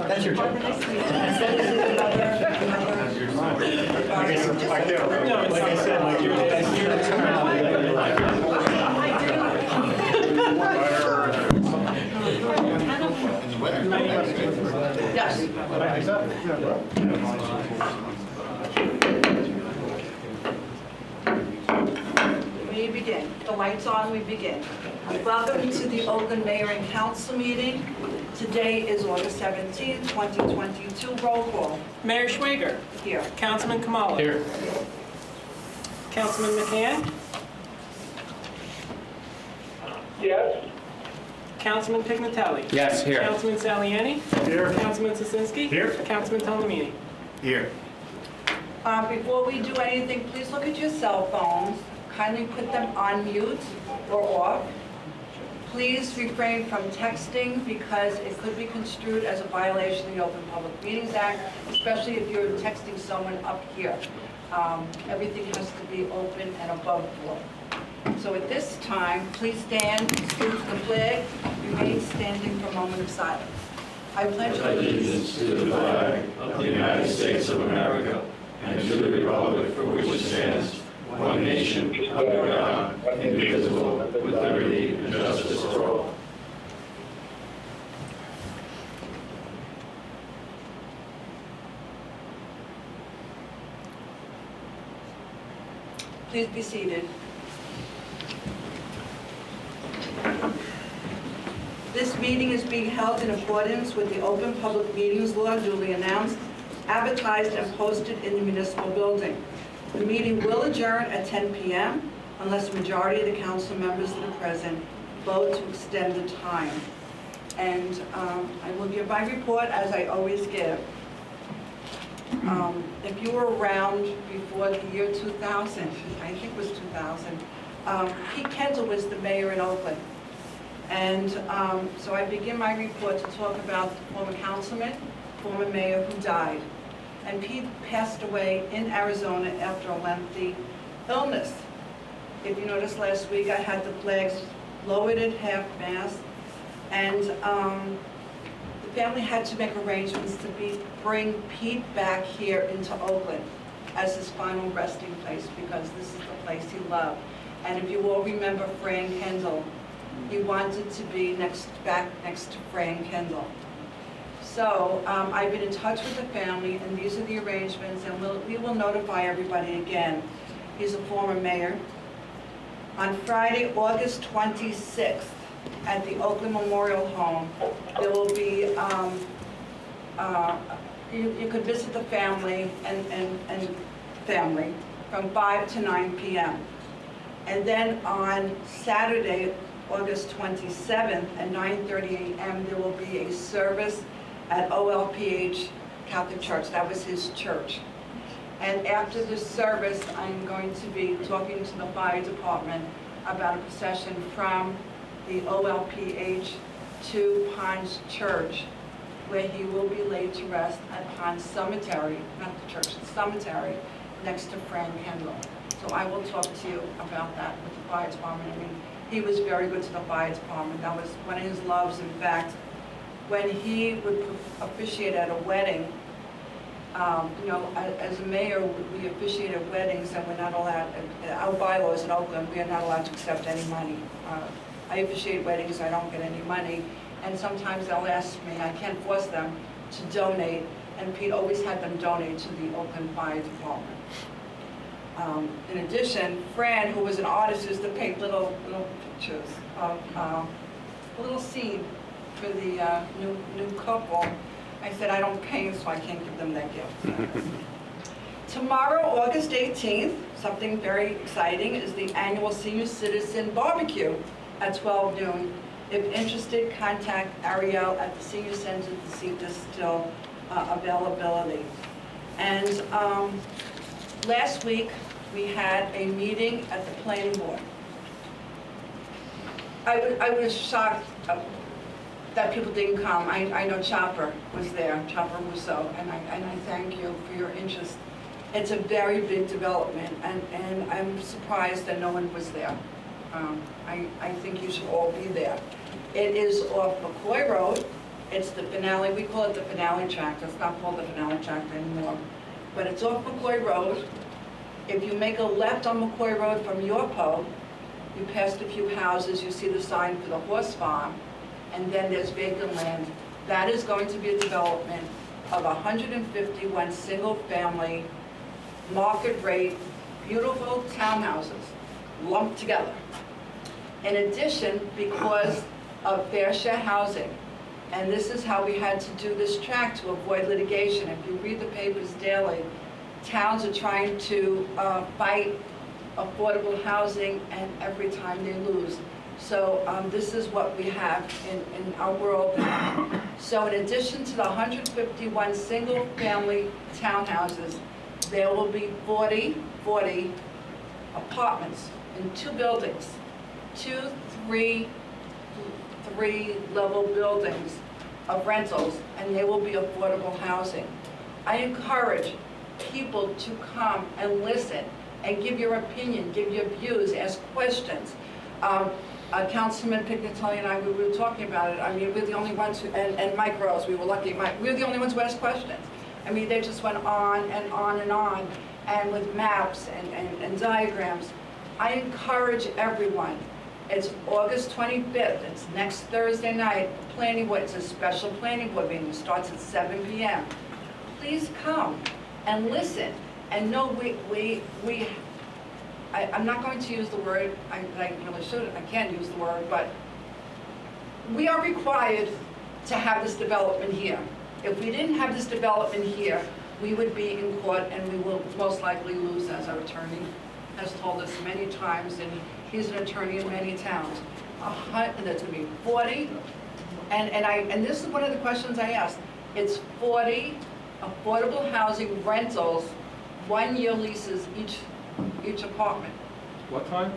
That's your turn. Yes. We begin. The lights on, we begin. Welcome to the Oakland Mayor and Council meeting. Today is August 17, 2022. Roll call. Mayor Schwager. Here. Councilman Kamala. Here. Councilman McCann. Yes. Councilman Pignatelli. Yes, here. Councilman Saliani. Here. Councilman Sosinski. Here. Councilman Tonomini. Here. Before we do anything, please look at your cell phones. Kindly put them on mute or off. Please refrain from texting because it could be construed as a violation of the Open Public Meetings Act, especially if you're texting someone up here. Everything has to be open and above board. So at this time, please stand, salute the flag, remain standing for a moment of silence. I pledge allegiance to the flag of the United States of America and to the republic for which it stands, one nation, under God, indivisible, with liberty and justice for all. Please be seated. This meeting is being held in accordance with the Open Public Meetings Law duly announced, advertised, and posted in the municipal building. The meeting will adjourn at 10 p.m. unless the majority of the council members that are present vote to extend the time. And I will give my report as I always give. If you were around before the year 2000, I think it was 2000, Pete Kendall was the mayor in Oakland. And so I begin my report to talk about the former councilman, former mayor who died. And Pete passed away in Arizona after a lengthy illness. If you noticed last week, I had the flags lowered at half-mast, and the family had to make arrangements to bring Pete back here into Oakland as his final resting place because this is the place he loved. And if you all remember Fran Kendall, he wanted to be back next to Fran Kendall. So I've been in touch with the family, and these are the arrangements, and we will notify everybody again. He's a former mayor. On Friday, August 26th, at the Oakland Memorial Home, there will be, you could visit the family and family from 5 to 9 p.m. And then on Saturday, August 27th at 9:30 a.m., there will be a service at OLPH Catholic Church. That was his church. And after the service, I'm going to be talking to the fire department about a procession from the OLPH to Pond's Church, where he will be laid to rest at Pond's Cemetery, not the church, the cemetery, next to Fran Kendall. So I will talk to you about that with the fire department. I mean, he was very good to the fire department. That was one of his loves. In fact, when he would officiate at a wedding, you know, as a mayor, we officiate at weddings, and we're not allowed, our bylaws in Oakland, we are not allowed to accept any money. I officiate weddings, I don't get any money, and sometimes they'll ask me, I can't force them to donate, and Pete always had them donate to the Oakland Fire Department. In addition, Fran, who was an artist, used to paint little pictures of a little scene for the new couple. I said, I don't paint, so I can't give them that gift. Tomorrow, August 18th, something very exciting, is the annual Senior Citizen Barbecue at 12 noon. If interested, contact Ariel at the Senior Center to see if there's still availability. And last week, we had a meeting at the planning board. I was shocked that people didn't come. I know Chopper was there, Chopper Rousseau, and I thank you for your interest. It's a very big development, and I'm surprised that no one was there. I think you should all be there. It is off McCoy Road, It's the finale, we call it the finale chapter. It's not called the finale chapter anymore. But it's off McCoy Road. If you make a left on McCoy Road from Yorpo, you pass a few houses, you see the sign for the horse farm, and then there's vacant land. That is going to be a development of 151 single-family, market-rate, beautiful townhouses lumped together. In addition, because of fair share housing, and this is how we had to do this track to avoid litigation. If you read the papers daily, towns are trying to fight affordable housing, and every time they lose. So this is what we have in our world now. So in addition to the 151 single-family townhouses, there will be 40 apartments in 2 buildings, 2 3-level buildings of rentals, and they will be affordable housing. I encourage people to come and listen and give your opinion, give your views, ask questions. Councilman Pignatelli and I, we were talking about it. I mean, we're the only ones who, and Mike Rose, we were lucky, we were the only ones who asked questions. I mean, they just went on and on and on, and with maps and diagrams. I encourage everyone. It's August 25th, it's next Thursday night, planning board, it's a special planning board meeting, it starts at 7 p.m. Please come and listen, and know I'm not going to use the word, I really should, I can't use the word, but we are required to have this development here. If we didn't have this development here, we would be in court, and we will most likely lose, as our attorney has told us many times, and he's an attorney in many towns. And there's going to be 40, and this is one of the questions I asked. It's 40 affordable housing rentals, 1-year leases each apartment. What time?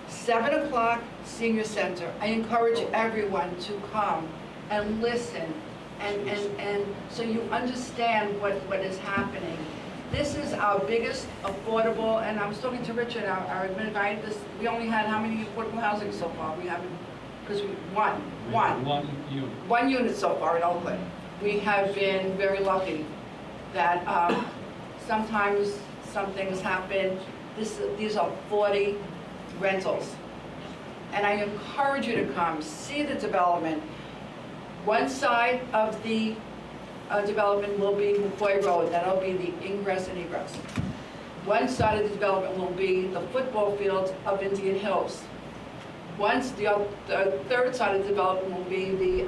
7 o'clock, senior center. I encourage everyone to come and listen, and so you understand what is happening. This is our biggest affordable, and I was talking to Richard, our administrator, we only had how many affordable housing so far? We haven't, because one unit so far in Oakland. We have been very lucky that sometimes some things happen. These are 40 rentals. And I encourage you to come, see the development. One side of the development will be McCoy Road. That'll be the ingress and egress. One side of the development will be the football fields of Indian Hills. The third side of the development will be the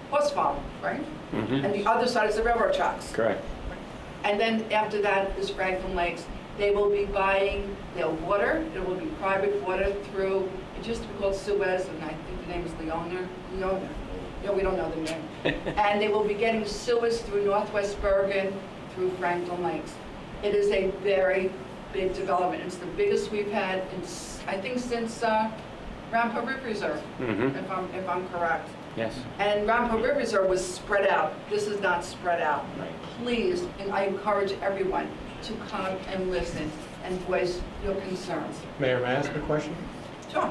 horse farm, right? Mm-hmm. And the other side is the railroad tracks. Correct. And then after that is Franklin Lakes. They will be buying their water. It will be private water through, it used to be called Suez, and I think the name is Leona. No, we don't know the name. And they will be getting sewers through Northwest Bergen, through Franklin Lakes. It is a very big development. It's the biggest we've had, I think, since Raffle River Reserve, if I'm correct. Yes. And Raffle River Reserve was spread out. This is not spread out. Right. Please, and I encourage everyone to come and listen and voice your concerns. Mayor, may I ask a question? Sure.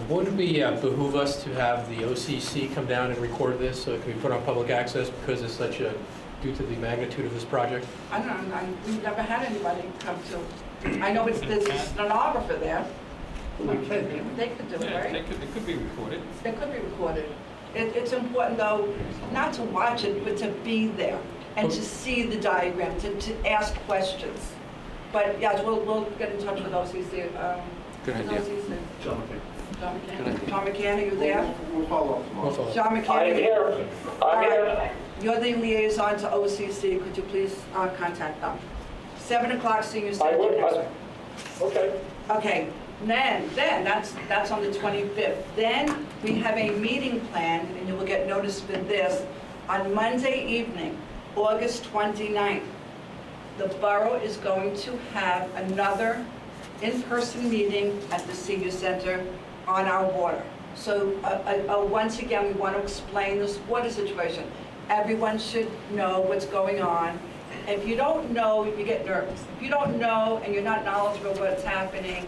Would it behoove us to have the OCC come down and record this so it can be put on public access because it's due to the magnitude of this project? I don't know. We've never had anybody come to. I know there's a stenographer there. They could do it, right? It could be recorded. It could be recorded. It's important, though, not to watch it, but to be there and to see the diagram, to ask questions. But yes, we'll get in touch with OCC. Good idea. OCC. John McCain. John McCann, are you there? We'll follow up tomorrow. John McCann. I'm here. I'm here. You're the liaison to OCC. Could you please contact them? 7 o'clock, senior center. I would. Okay. Okay. Then that's on the 25th. Then we have a meeting planned, and you will get notice for this, on Monday evening, August 29th. The borough is going to have another in-person meeting at the senior center on our water. So once again, we want to explain this water situation. Everyone should know what's going on. If you don't know, you get nervous. If you don't know and you're not knowledgeable of what's happening,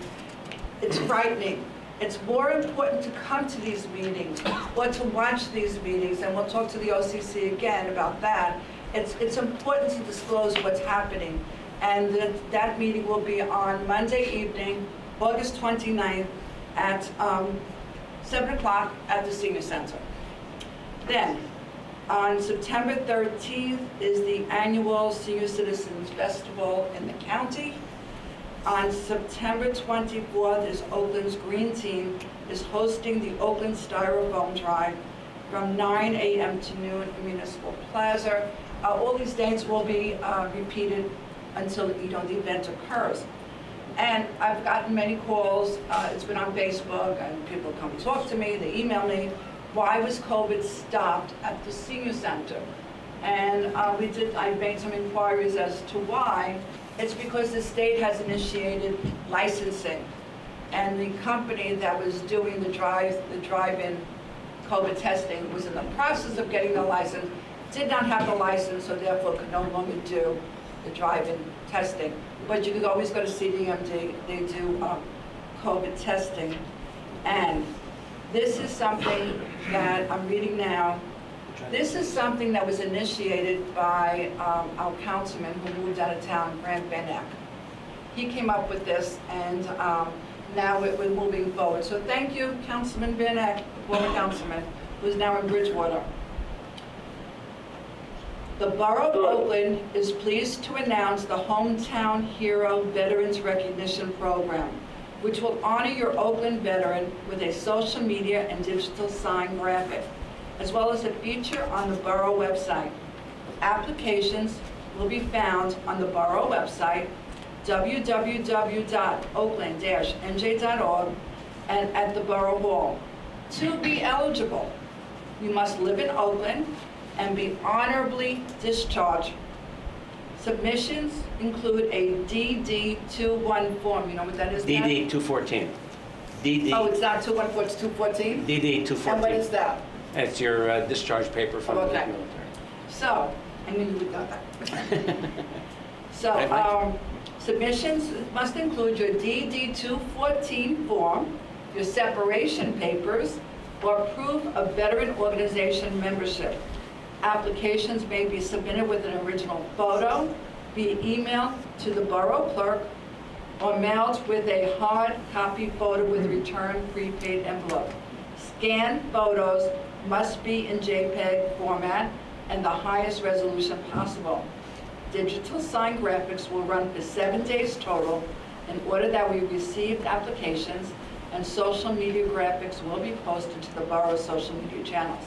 it's frightening. It's more important to come to these meetings or to watch these meetings, and we'll talk to the OCC again about that. It's important to disclose what's happening. And that meeting will be on Monday evening, August 29th at 7 o'clock at the Senior Center. Then, on September 13th is the annual Senior Citizens Festival in the county. On September 24th is Oakland's Green Team is hosting the Oakland Styrofoam Drive from 9 a.m. to noon in Municipal Plaza. All these dates will be repeated until the event occurs. And I've gotten many calls, it's been on Facebook, and people come and talk to me, they email me, why was COVID stopped at the Senior Center? And I made some inquiries as to why. It's because the state has initiated licensing. And the company that was doing the drive-in COVID testing was in the process of getting the license, did not have the license, so therefore could no longer do the drive-in testing. But you could always go to CDMD, they do COVID testing. And this is something that I'm reading now. This is something that was initiated by our councilman who moved out of town, Grant Van Eck. He came up with this, and now we're moving forward. So thank you, Councilman Van Eck, former councilman, who's now in Bridgewater. The Borough of Oakland is pleased to announce the Hometown Hero Veterans Recognition Program, which will honor your Oakland veteran with a social media and digital sign graphic, as well as a feature on the Borough website. Applications will be found on the Borough website, www.oakland-nj.org, and at the Borough Hall. To be eligible, you must live in Oakland and be honorably discharged. Submissions include a DD-21 form. You know what that is, Matt? DD-214. DD. Oh, it's not 214, it's 214? DD-214. And what is that? It's your discharge paper from the Okay. military. So, I knew you would know that. So, Right. submissions must include your DD-214 form, your separation papers, or proof of veteran organization membership. Applications may be submitted with an original photo, be emailed to the borough clerk, or mailed with a hard copy photo with return prepaid envelope. Scanned photos must be in JPEG format and the highest resolution possible. Digital sign graphics will run for 7 days total in order that we receive applications, and social media graphics will be posted to the borough social media channels.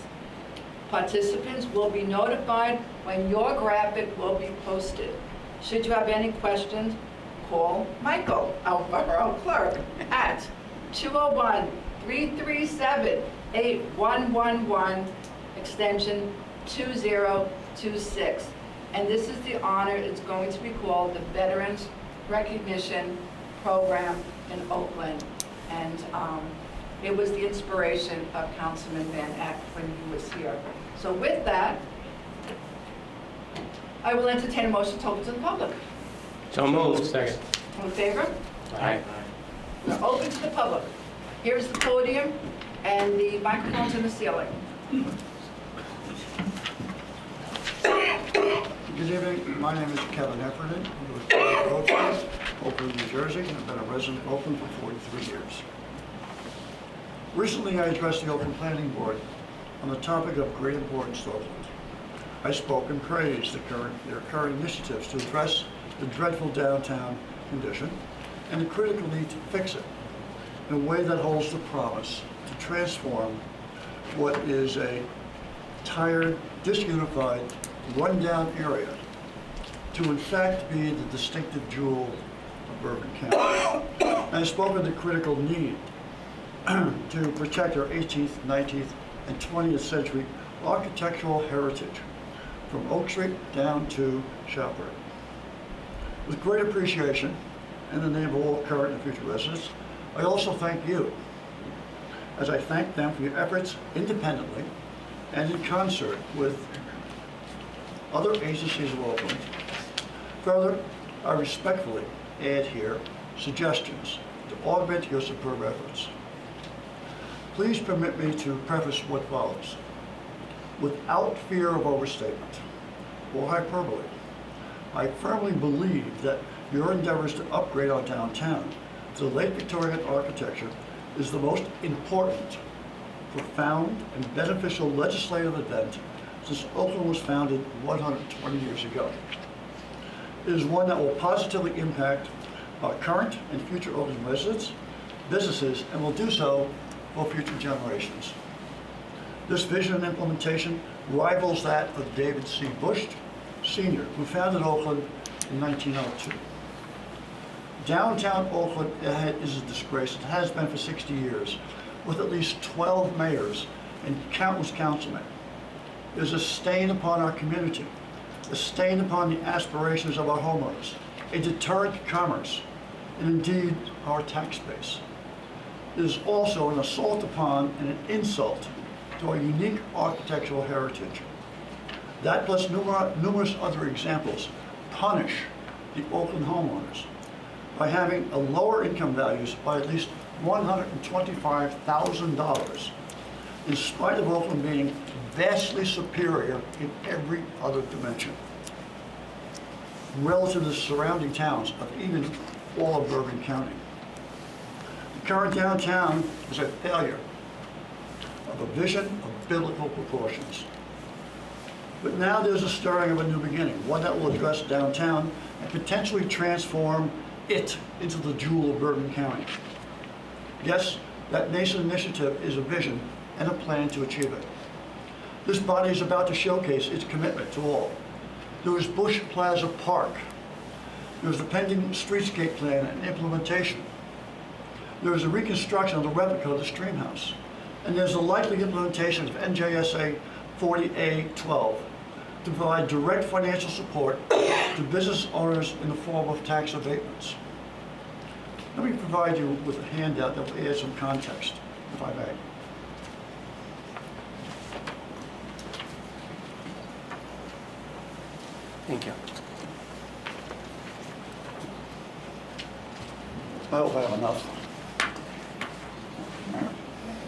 Participants will be notified when your graphic will be posted. Should you have any questions, call Michael, our borough clerk, at 201-337-8111, extension 2026. And this is the honor, it's going to be called the Veterans Recognition Program in Oakland. And it was the inspiration of Councilman Van Eck when he was here. So with that, I will entertain a motion to open to the public. So moved. Second. All in favor? Aye. We're open to the public. Here's the podium and the microphones in the ceiling. Good evening. My name is Kevin Heffernan. I was born in Oakland, Oakland, New Jersey, and I've been a resident of Oakland for 43 years. Recently, I addressed the Oakland Planning Board on the topic of great importance to Oakland. I spoke and praised their current initiatives to address the dreadful downtown condition and the critical need to fix it in a way that holds the promise to transform what is a tired, disunified, run-down area to in fact be the distinctive jewel of Bourbon County. And I spoke of the critical need to protect our 18th, 19th, and 20th century architectural heritage from Oak Street down to Shopper. With great appreciation, in the name of all current and future residents, I also thank you, as I thank them for your efforts independently and in concert with other agencies of Oakland. Further, I respectfully add here suggestions to augment your superb efforts. Please permit me to preface what follows. Without fear of overstatement or hyperbole, I firmly believe that your endeavors to upgrade our downtown to late Victorian architecture is the most important, profound, and beneficial legislative event since Oakland was founded 120 years ago. It is one that will positively impact our current and future Oakland residents, businesses, and will do so for future generations. This vision and implementation rivals that of David C. Bush, Sr., who founded Oakland in 1902. Downtown Oakland is a disgrace. It has been for 60 years, with at least 12 mayors and countless councilmen. It is a stain upon our community, a stain upon the aspirations of our homeowners, a deterrent to commerce, and indeed our tax base. It is also an assault upon and an insult to our unique architectural heritage. That plus numerous other examples punish the Oakland homeowners by having a lower income values by at least $125,000, in spite of Oakland being vastly superior in every other dimension relative to the surrounding towns of even all of Bergen County. The current downtown is a failure of a vision of biblical proportions. But now there's a stirring of a new beginning, one that will address downtown and potentially transform it into the jewel of Bergen County. Yes, that nascent initiative is a vision and a plan to achieve it. This body is about to showcase its commitment to all. There is Bush Plaza Park. There's the pending streetscape plan and implementation. There is a reconstruction of the replica of the Stream House. And there's the likely implementation of NJSA 40A-12 to provide direct financial support to business owners in the form of tax abatements. Let me provide you with a handout that will add some context, if I may. Thank you. I hope I have enough.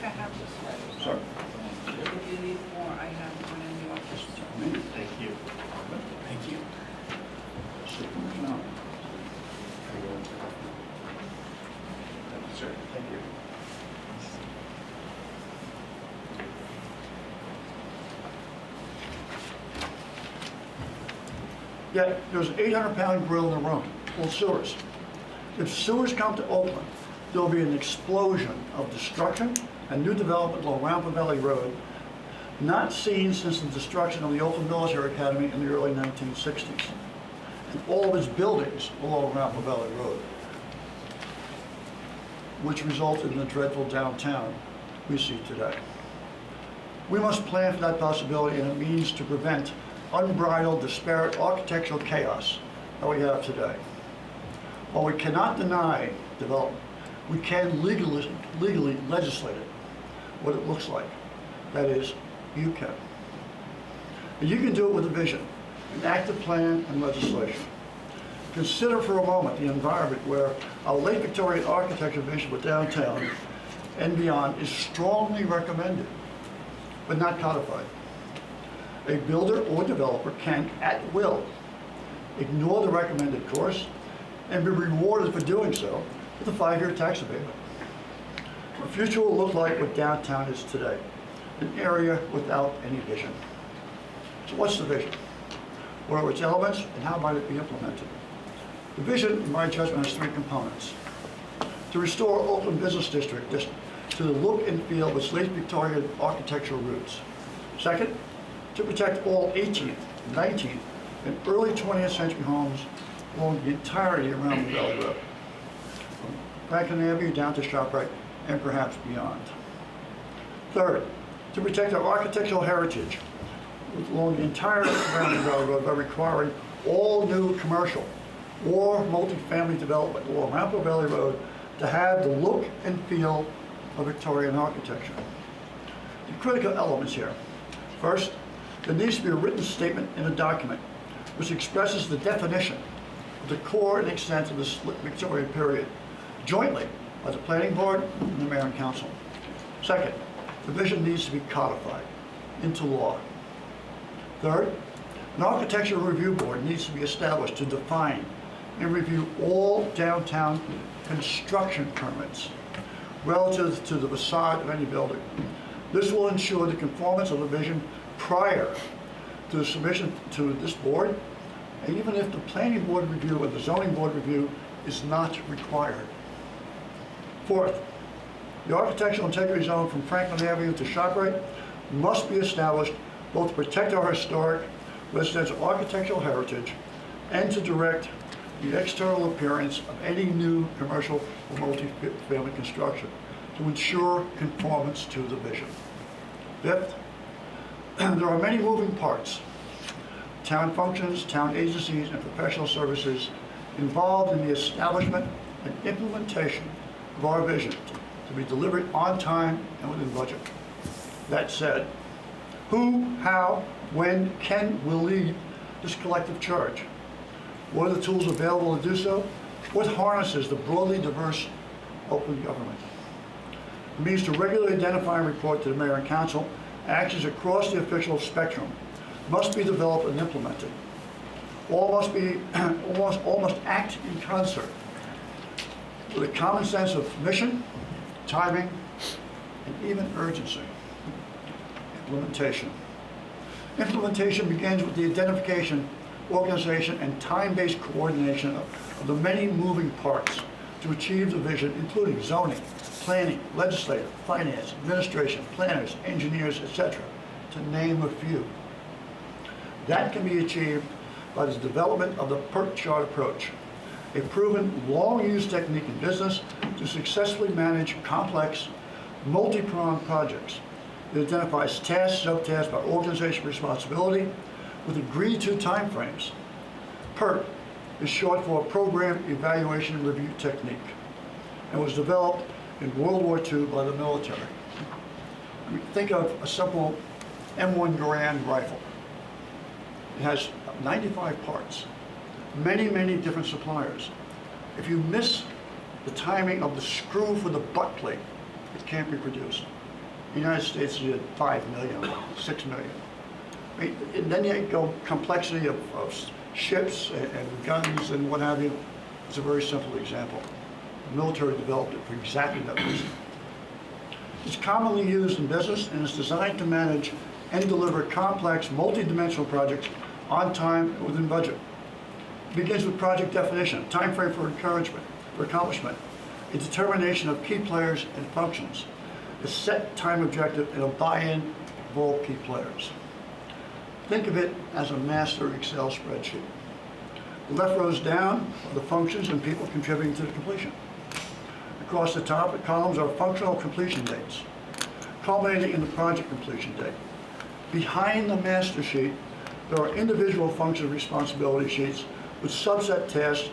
I have this letter. Sorry. If you need more, I have one in the office. Thank you. Thank you. Sir, thank you. Yet, there's an 800-pound grill in the room, full of sewers. If sewers come to Oakland, there'll be an explosion of destruction and new development along Raffle Valley Road, not seen since the destruction of the Oakland Military Academy in the early 1960s, and all of its buildings along Raffle Valley Road, which resulted in the dreadful downtown we see today. We must plan for that possibility and a means to prevent unbridled, disparate architectural chaos that we have today. While we cannot deny development, we can legally legislate it, what it looks like. That is, you can. And you can do it with a vision, an active plan and legislation. Consider for a moment the environment where our late Victorian architecture vision for downtown and beyond is strongly recommended, but not codified. A builder or developer can, at will, ignore the recommended course and be rewarded for doing so with a 5-year tax abatement. The future will look like what downtown is today, an area without any vision. So what's the vision? What are its elements and how might it be implemented? The vision, in my judgment, has 3 components. To restore Oakland Business District to the look and feel of its late Victorian architectural roots. Second, to protect all 18th, 19th, and early 20th century homes along the entirety of Raffle Valley Road, from Franklin Avenue down to ShopRite and perhaps beyond. Third, to protect our architectural heritage along the entire Raffle Valley Road by requiring all new commercial or multifamily development along Raffle Valley Road to have the look and feel of Victorian architecture. The critical elements here. First, there needs to be a written statement in a document which expresses the definition of the core and extent of this Victorian period, jointly by the Planning Board and the Mayor and Council. Second, the vision needs to be codified into law. Third, an architectural review board needs to be established to define and review all downtown construction permits relative to the facade of any building. This will ensure the conformance of the vision prior to the submission to this board, and even if the planning board review or the zoning board review is not required. Fourth, the architectural integrity zone from Franklin Avenue to ShopRite must be established both to protect our historic residential architectural heritage and to direct the external appearance of any new commercial or multi-family construction to ensure conformance to the vision. Fifth, there are many moving parts, town functions, town agencies, and professional services involved in the establishment and implementation of our vision to be delivered on time and within budget. That said, who, how, when, will lead this collective charge? What are the tools available to do so? What harnesses the broadly diverse Oakland government? It means to regularly identify and report to the mayor and council actions across the official spectrum must be developed and implemented. All must act in concert with a common sense of mission, timing, and even urgency. Implementation. Implementation begins with the identification, organization, and time-based coordination of the many moving parts to achieve the vision, including zoning, planning, legislative, finance, administration, planners, engineers, etc., to name a few. That can be achieved by the development of the PERT chart approach, a proven long-used technique in business to successfully manage complex, multi-pronged projects. It identifies tasks, subtasks by organization responsibility with agreed-to timeframes. PERT is short for Program Evaluation and Review Technique and was developed in World War II by the military. I mean, think of a simple M1 Garand rifle. It has 95 parts, many different suppliers. If you miss the timing of the screw for the butt plate, it can't be produced. The United States did 5 million, 6 million. I mean, and then you go complexity of ships and guns and what have you. It's a very simple example. The military developed it for exactly that reason. It's commonly used in business and is designed to manage and deliver complex, multi-dimensional projects on time and within budget. It begins with project definition, time frame for accomplishment, a determination of key players and functions, a set time objective, and a buy-in of all key players. Think of it as a master Excel spreadsheet. The left rows down are the functions and people contributing to the completion. Across the top, the columns are functional completion dates, culminating in the project completion date. Behind the master sheet, there are individual function responsibility sheets with subset tasks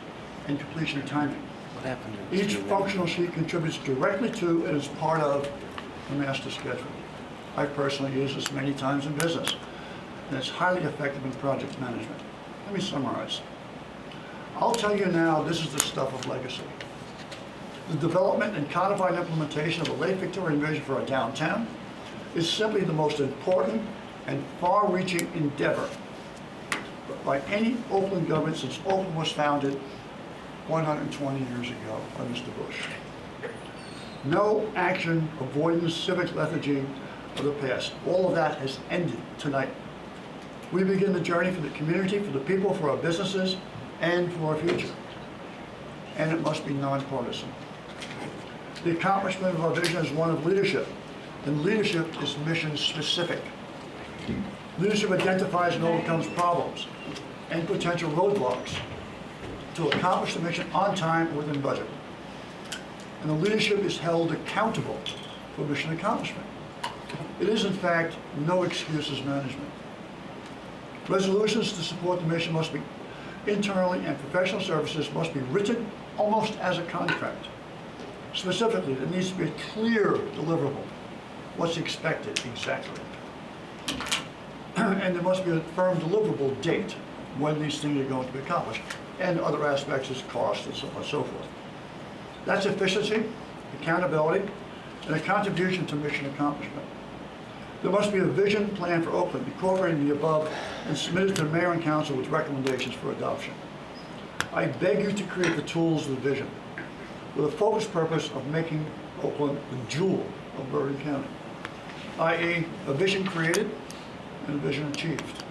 and completion timing. What happened to Each functional sheet contributes directly to and is part of the master schedule. I personally use this many times in business, and it's highly effective in project management. Let me summarize. I'll tell you now, this is the stuff of legacy. The development and codified implementation of the late Victorian vision for our downtown is simply the most important and far-reaching endeavor by any Oakland government since Oakland was founded 120 years ago by Mr. Bush. No action, avoidance, civic lethargy of the past. All of that has ended tonight. We begin the journey for the community, for the people, for our businesses, and for our future. And it must be nonpartisan. The accomplishment of our vision is one of leadership, and leadership is mission specific. Leadership identifies and overcomes problems and potential roadblocks to accomplish the mission on time and within budget. And the leadership is held accountable for mission accomplishment. It is, in fact, no excuses management. Resolutions to support the mission must be internally, and professional services must be written almost as a contract. Specifically, there needs to be a clear deliverable, what's expected exactly. And there must be a firm deliverable date when these things are going to be accomplished, and other aspects is cost and so on and so forth. That's efficiency, accountability, and a contribution to mission accomplishment. There must be a vision plan for Oakland incorporating the above and submitted to the mayor and council with recommendations for adoption. I beg you to create the tools of the vision with a focused purpose of making Oakland the jewel of Borough County, i.e. a vision created and a vision achieved.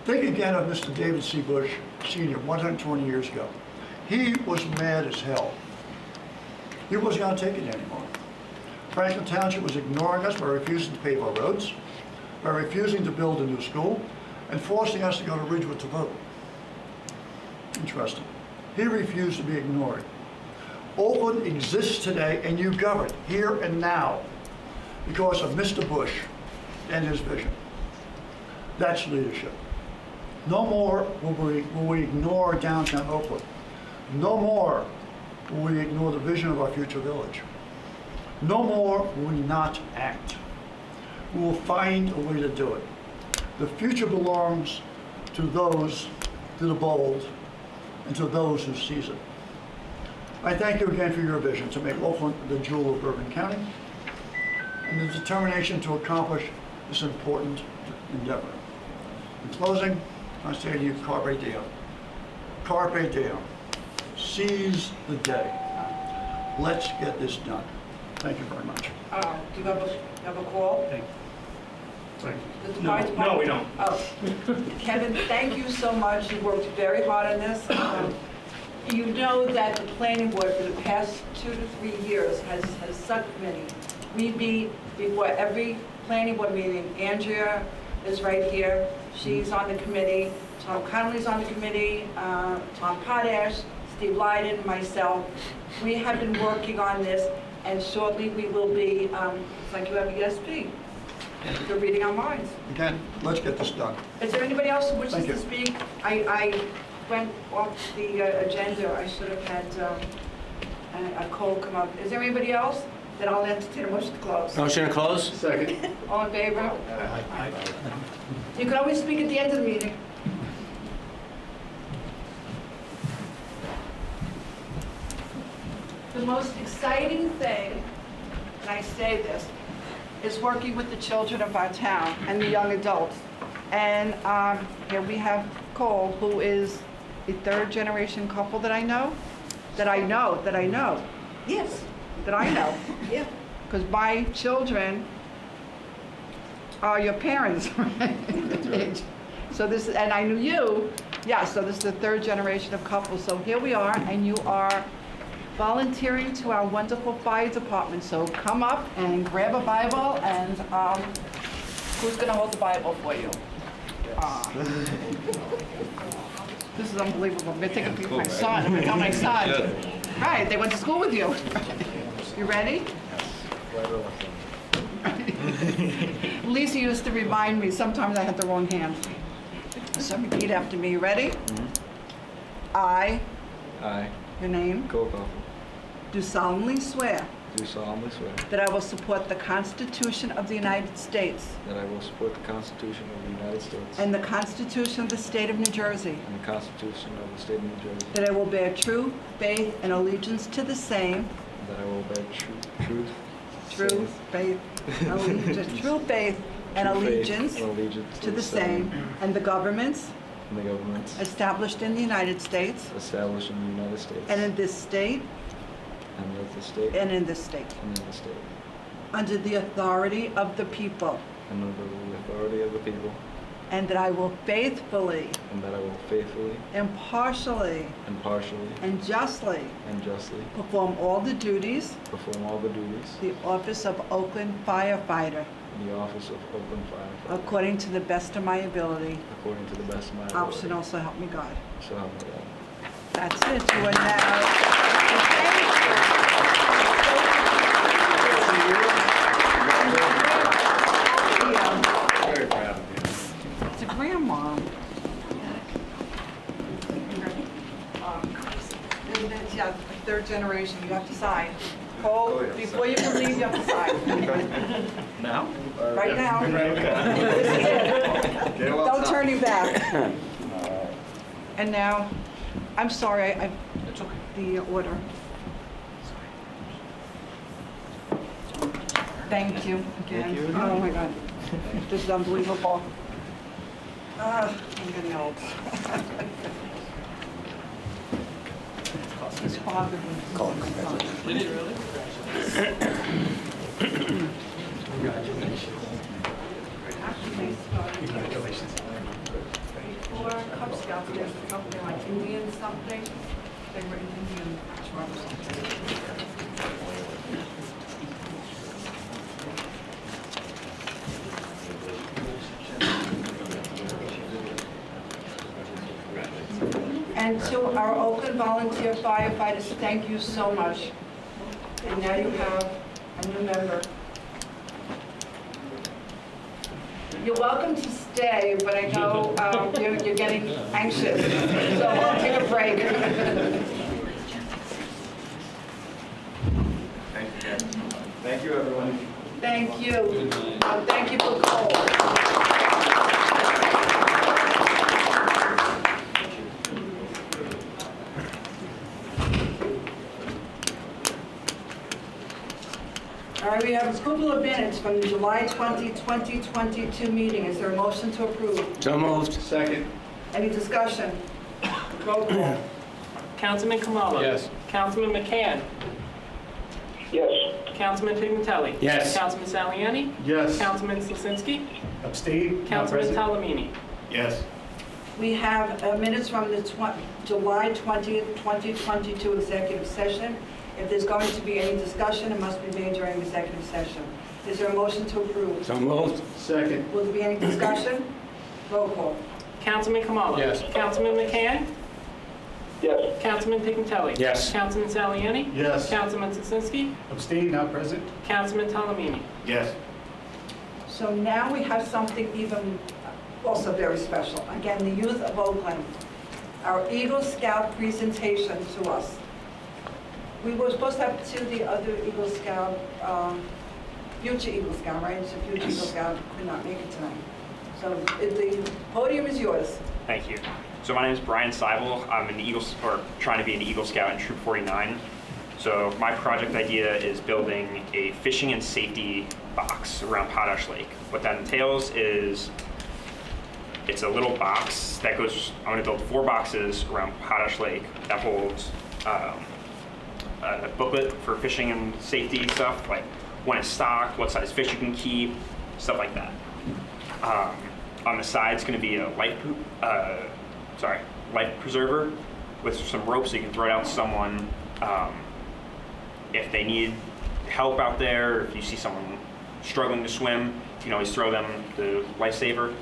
Think again of Mr. David C. Bush, Sr., 120 years ago. He was mad as hell. He wasn't going to take it anymore. Franklin Township was ignoring us by refusing to pave our roads, by refusing to build a new school, and forcing us to go to Ridgewood to vote. Interesting. He refused to be ignored. Oakland exists today, and you govern here and now because of Mr. Bush and his vision. That's leadership. No more will we ignore downtown Oakland. No more will we ignore the vision of our future village. No more will we not act. We will find a way to do it. The future belongs to those, to the bold, and to those who seize it. I thank you again for your vision to make Oakland the jewel of Bourbon County and the determination to accomplish this important endeavor. In closing, I say to you, carpe diem. Carpe diem. Seize the day. Let's get this done. Thank you very much. Do you have a call? Does the fire No, we department- don't. Oh. Kevin, thank you so much. You worked very hard on this. You know that the planning board for the past 2 to 3 years has subcommittee. We meet before every planning board meeting. Andrea is right here. She's on the committee. Tom Connolly's on the committee. Tom Potash, Steve Lyden, myself. We have been working on this, and shortly we will be, it's like you have a ESP. You're reading our minds. Again, let's get this done. Is there anybody else who wishes Thank you. to speak? I went off the agenda. I should have had a call come up. Is there anybody else? Then I'll entertain a motion to close. Motion to close? Second. All in favor? You can always speak at the end of the meeting. The most exciting thing, and I say this, is working with the children of our town and the young adults. And here we have Cole, who is a third-generation couple that I know. Yes. That I know. Yeah. Because my children are your parents, right? So this, and I knew you, yeah, so this is the third generation of couples. So here we are, and you are volunteering to our wonderful fire department. So come up and grab a Bible, and who's going to hold the Bible for you? This is unbelievable. I'm going to take a peek at my son. I'm going to tell my son. Right, they went to school with you. You ready? Lisa used to remind me, sometimes I had the wrong hand. So repeat after me. You ready? I, your name, do solemnly swear Do solemnly swear that I will support the Constitution of the United States that I will support the Constitution of the United States and the Constitution of the State of New Jersey, and the Constitution of the State of New Jersey, that I will bear true faith and allegiance to the same, and that I will bear true faith, and allegiance to the same, and the governments and the governments established in the United States established in the United States and in this state and with the state and in this state, and in the state, under the authority of the people, and under the authority of the people, and that I will faithfully, and that I will faithfully, impartially, impartially, and justly and justly perform all the duties perform all the duties of the office of Oakland firefighter in the office of Oakland Firefighter according to the best of my ability. according to the best of my ability. Optional, so help me God. So help me God. That's it. You are now. Very proud of you. It's a grandma. Yeah, third generation. You have to sign. Cole, before you can leave, you have to sign. Now? Right now. This is it. Don't turn you back. And now, I'm sorry, the order. Thank you again. Oh my God, this is unbelievable. I'm getting old. His father was. Did it really? Actually, they started. Congratulations. Before Cub Scouts, there's something like Indian something. They were Indian tribe or something. And to our Oakland volunteer firefighters, thank you so much. And now you have a new member. You're welcome to stay, but I know you're getting anxious, so we'll take a break. Thank you, everyone. Thank you. Thank you for Cole. All right, we have a couple of minutes from the July 20, 2022 meeting. Is there a motion to approve? So moved. Second. Any discussion? Roll call. Councilman Kamala. Yes. Councilman McCann. Yes. Councilman Pignatelli. Yes. Councilman Saliani. Yes. Councilman Slasinski. Abstain. Councilman Talamini. Yes. We have minutes from the July 20th, 2022 executive session. If there's going to be any discussion, it must be made during executive session. Is there a motion to approve? So moved. Second. Will there be any discussion? Roll call. Councilman Kamala. Yes. Councilman McCann. Yes. Councilman Pignatelli. Yes. Councilman Saliani. Yes. Councilman Slasinski. Abstain, not present. Councilman Talamini. Yes. So now we have something even also very special. Again, the youth of Oakland. Our Eagle Scout presentation to us. We were supposed to have the other Eagle Scout, future Eagle Scout, right? So future Eagle Scout could not make it tonight. So the podium is yours. Thank you. So my name is Brian Seibel. I'm an Eagle, or trying to be an Eagle Scout in Troop 49. So my project idea is building a fishing and safety box around Potash Lake. What that entails is it's a little box that goes, I'm gonna build 4 boxes around Potash Lake that holds a booklet for fishing and safety stuff, like when it's stocked, what size fish you can keep, stuff like that. On the side is going to be a life preserver with some rope so you can throw it out to someone if they need help out there. If you see someone struggling to swim, you can always throw them the lifesaver.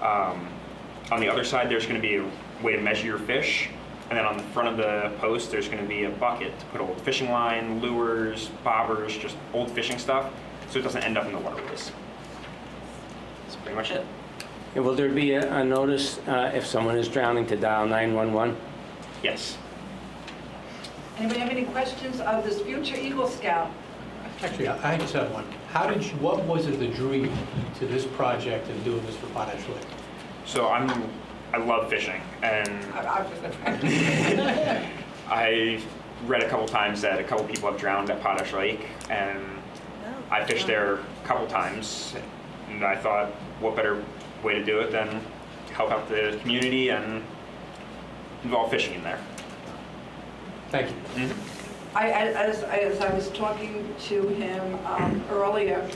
On the other side, there's going to be a way to measure your fish. And then on the front of the post, there's going to be a bucket to put old fishing line, lures, bobbers, just old fishing stuff, so it doesn't end up in the waterways. That's pretty much it. And will there be a notice if someone is drowning to dial 911? Yes. Anybody have any questions of this future Eagle Scout? Actually, I just have one. What was it that drew you to this project and doing this for Potash Lake? So I love fishing, and I read a couple times that a couple people have drowned at Potash Lake, and I fished there a couple times, and I thought, what better way to do it than help out the community and involve fishing in there. Thank you. Mm-hmm. As I was talking to him earlier,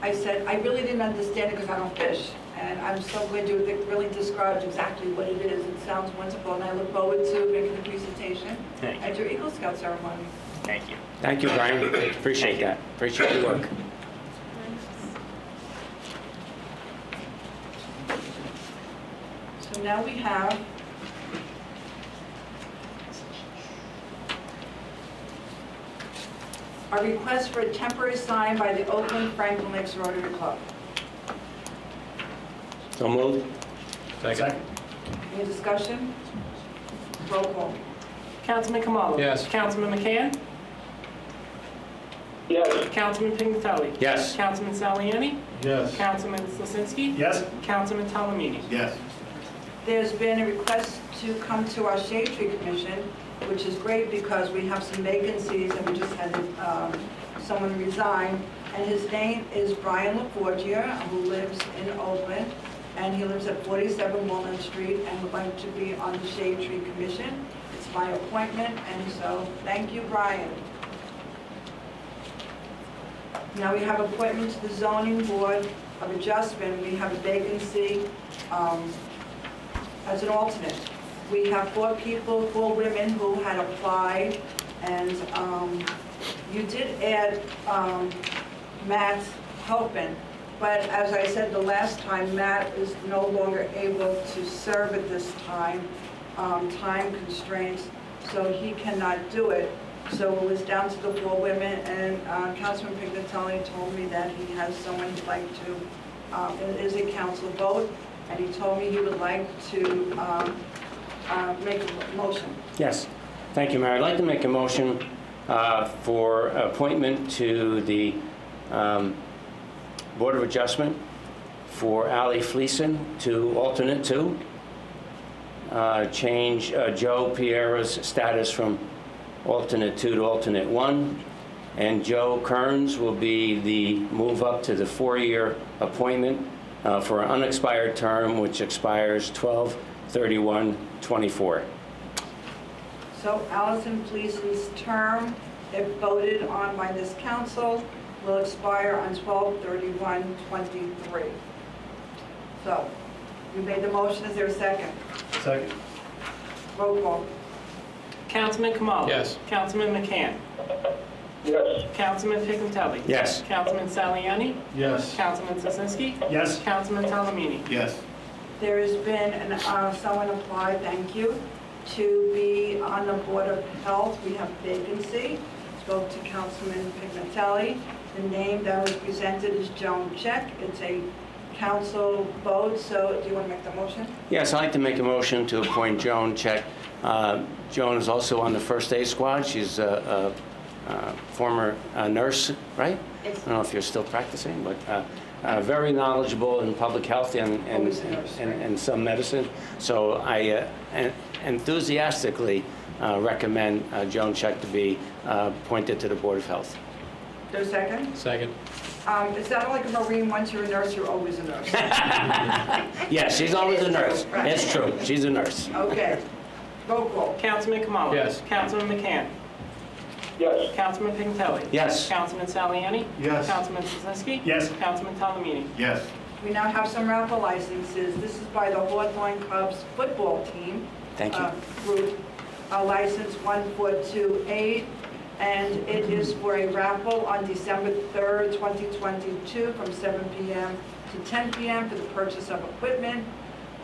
I said, I really didn't understand it because I don't fish. And I'm so glad you really described exactly what it is. It sounds wonderful, and I look forward to making the presentation at your Eagle Scout ceremony. Thank you. Thank you, Brian. Appreciate that. Appreciate your work. So now we have a request for a temporary sign by the Oakland Franklin Lakes Rotary Club. So moved. Second. Any discussion? Roll call. Councilman Kamala. Yes. Councilman McCann. Yes. Councilman Pignatelli. Yes. Councilman Saliani. Yes. Councilman Slasinski. Yes. Councilman Talamini. Yes. There's been a request to come to our Shade Tree Commission, which is great because we have some vacancies and we just had someone resign. and his name is Brian LaForgia, who lives in Oakland, and he lives at 47 Walnut Street and would like to be on the Shade Tree Commission. It's by appointment, and so thank you, Brian. Now we have appointment to the Zoning Board of Adjustment. We have a vacancy as an alternate. We have 4 people, 4 women who had applied, and you did add Matt Halpin, but as I said the last time, Matt is no longer able to serve at this time, time constraints, so he cannot do it. So it was down to the 4 women, and Councilman Pignatelli told me that he has someone he'd like to, it is a council vote, and he told me he would like to make a motion. Yes. Thank you, Mayor. I'd like to make a motion for appointment to the Board of Adjustment for Ally Fleeson to alternate 2. Change Joe Piera's status from alternate 2 to alternate 1. And Joe Kearns will be the move up to the 4-year appointment for an unexpired term, which expires 12/31/24. So Allison Fleeson's term, if voted on by this council, will expire on 12/31/23. So, you made the motion, is there a second? Second. Roll call. Councilman Kamala. Yes. Councilman McCann. Yes. Councilman Pignatelli. Yes. Councilman Saliani. Yes. Councilman Sosinski. Yes. Councilman Talamini. Yes. There has been, someone applied, thank you, to be on the Board of Health. We have vacancy. Spoke to Councilman Pignatelli. The name that was presented is Joan Check. It's a council vote, so do you want to make the motion? Yes, I'd like to make a motion to appoint Joan Check. Joan is also on the first aid squad. She's a former nurse, right? I don't know if you're still practicing, but very knowledgeable in public health and some medicine. So I enthusiastically recommend Joan Check to be appointed to the Board of Health. There's a second? Second. Is that like a Marine, once you're a nurse, you're always a nurse? Yes, she's always a nurse. Right. It's true. She's a nurse. Okay. Roll call. Councilman Kamala. Yes. Councilman McCann. Yes. Councilman Pignatelli. Yes. Councilman Saliani. Yes. Councilman Sosinski. Yes. Councilman Talamini. Yes. We now have some raffle licenses. This is by the Hawthorne Cubs football team. Thank you. Group, license 1428, and it is for a raffle on December 3rd, 2022, from 7 p.m. to 10 p.m. for the purchase of equipment,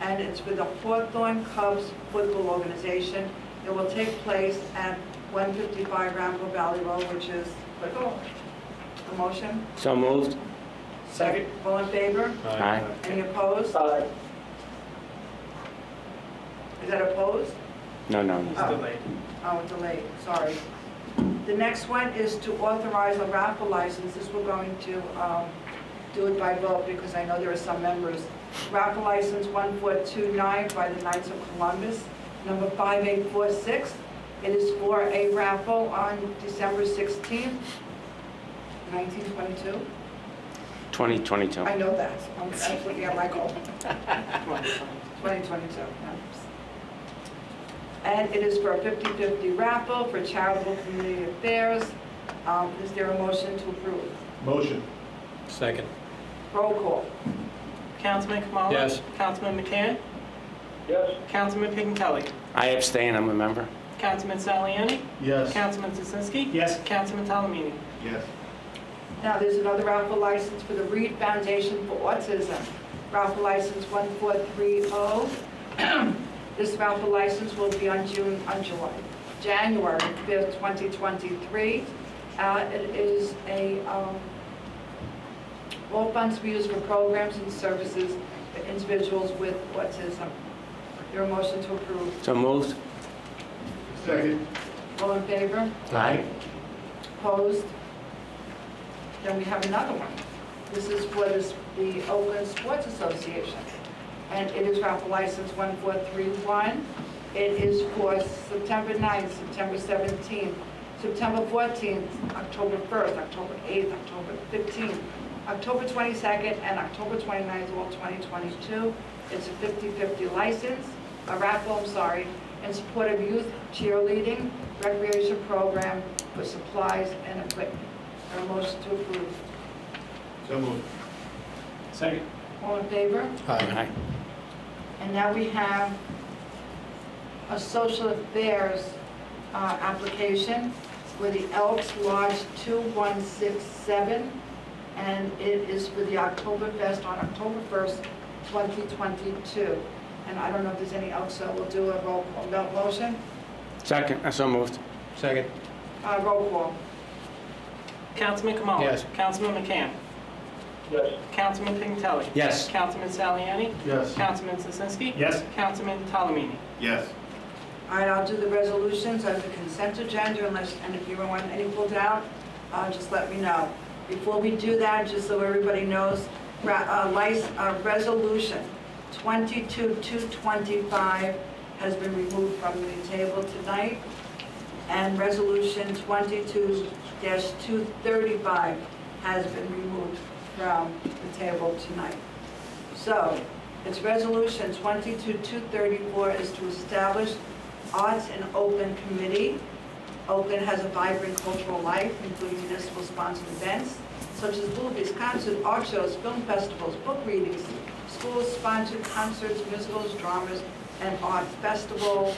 and it's for the Hawthorne Cubs football organization. It will take place at 155 Raffle Valley Road, which is football. A motion? So moved. Second. All in favor? Aye. Any opposed? Aye. Is that opposed? No, no. It's delayed. Oh, delayed, sorry. The next one is to authorize a raffle license. This we're going to do it by vote because I know there are some members. Raffle license 1429 by the Knights of Columbus, number 5846. It is for a raffle on December 16th, 1922. 2022. I know that. I'm looking at my goal. 2022. And it is for a 50-50 raffle for charitable community affairs. Is there a motion to approve? Motion. Second. Roll call. Councilman Kamala. Yes. Councilman McCann. Yes. Councilman Pignatelli. I abstain, I'm a member. Councilman Saliani. Yes. Councilman Sosinski. Yes. Councilman Talamini. Yes. Now, there's another raffle license for the Reed Foundation for Autism. Raffle license 1430. This raffle license will be on January 5th, 2023. It is a, all funds be used for programs and services for individuals with autism. Your motion to approve. So moved. Second. All in favor? Aye. Opposed? Then we have another one. This is for the Oakland Sports Association. And it is raffle license 1431. It is for September 9th, September 17th, September 14th, October 1st, October 8th, October 15th, October 22nd, and October 29th, all 2022. It's a 50/50 license, a raffle, in support of youth cheerleading recreation program for supplies and equipment. A motion to approve. So moved. Second. All in favor? Aye. And now we have a social affairs application for the Elks Lodge 2167, and it is for the Oktoberfest on October 1st, 2022. And I don't know if there's any else, so we'll do a roll call. Motion? Second, so moved. Second. Roll call. Councilman Kamala. Yes. Councilman McCann. Yes. Councilman Pignatelli. Yes. Councilman Saliani. Yes. Councilman Zazinski. Yes. Councilman Talamini. Yes. All right, I'll do the resolutions as a consent agenda unless, and if you want any pulled out, just let me know. Before we do that, just so everybody knows, resolution 22-225 has been removed from the table tonight, and resolution 22-235 has been removed from the table tonight. So, it's resolution 22-234 is to establish Arts in Oakland Committee. Oakland has a vibrant cultural life, including municipal sponsored events, such as movies, concerts, art shows, film festivals, book readings, school-sponsored concerts, musicals, dramas, and art festivals.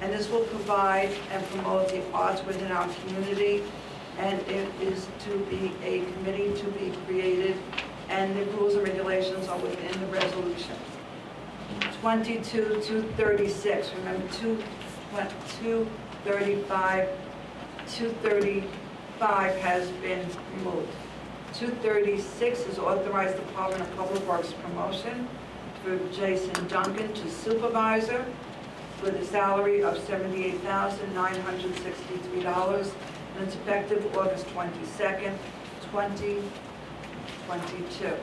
And this will provide and promote the arts within our community. And it is to be a committee to be created, and the rules and regulations are within the resolution. 22-236, remember 235 has been removed. 236 is authorized Department of Public Works promotion for Jason Duncan to supervisor with a salary of $78,963, and it's effective August 22nd, 2022.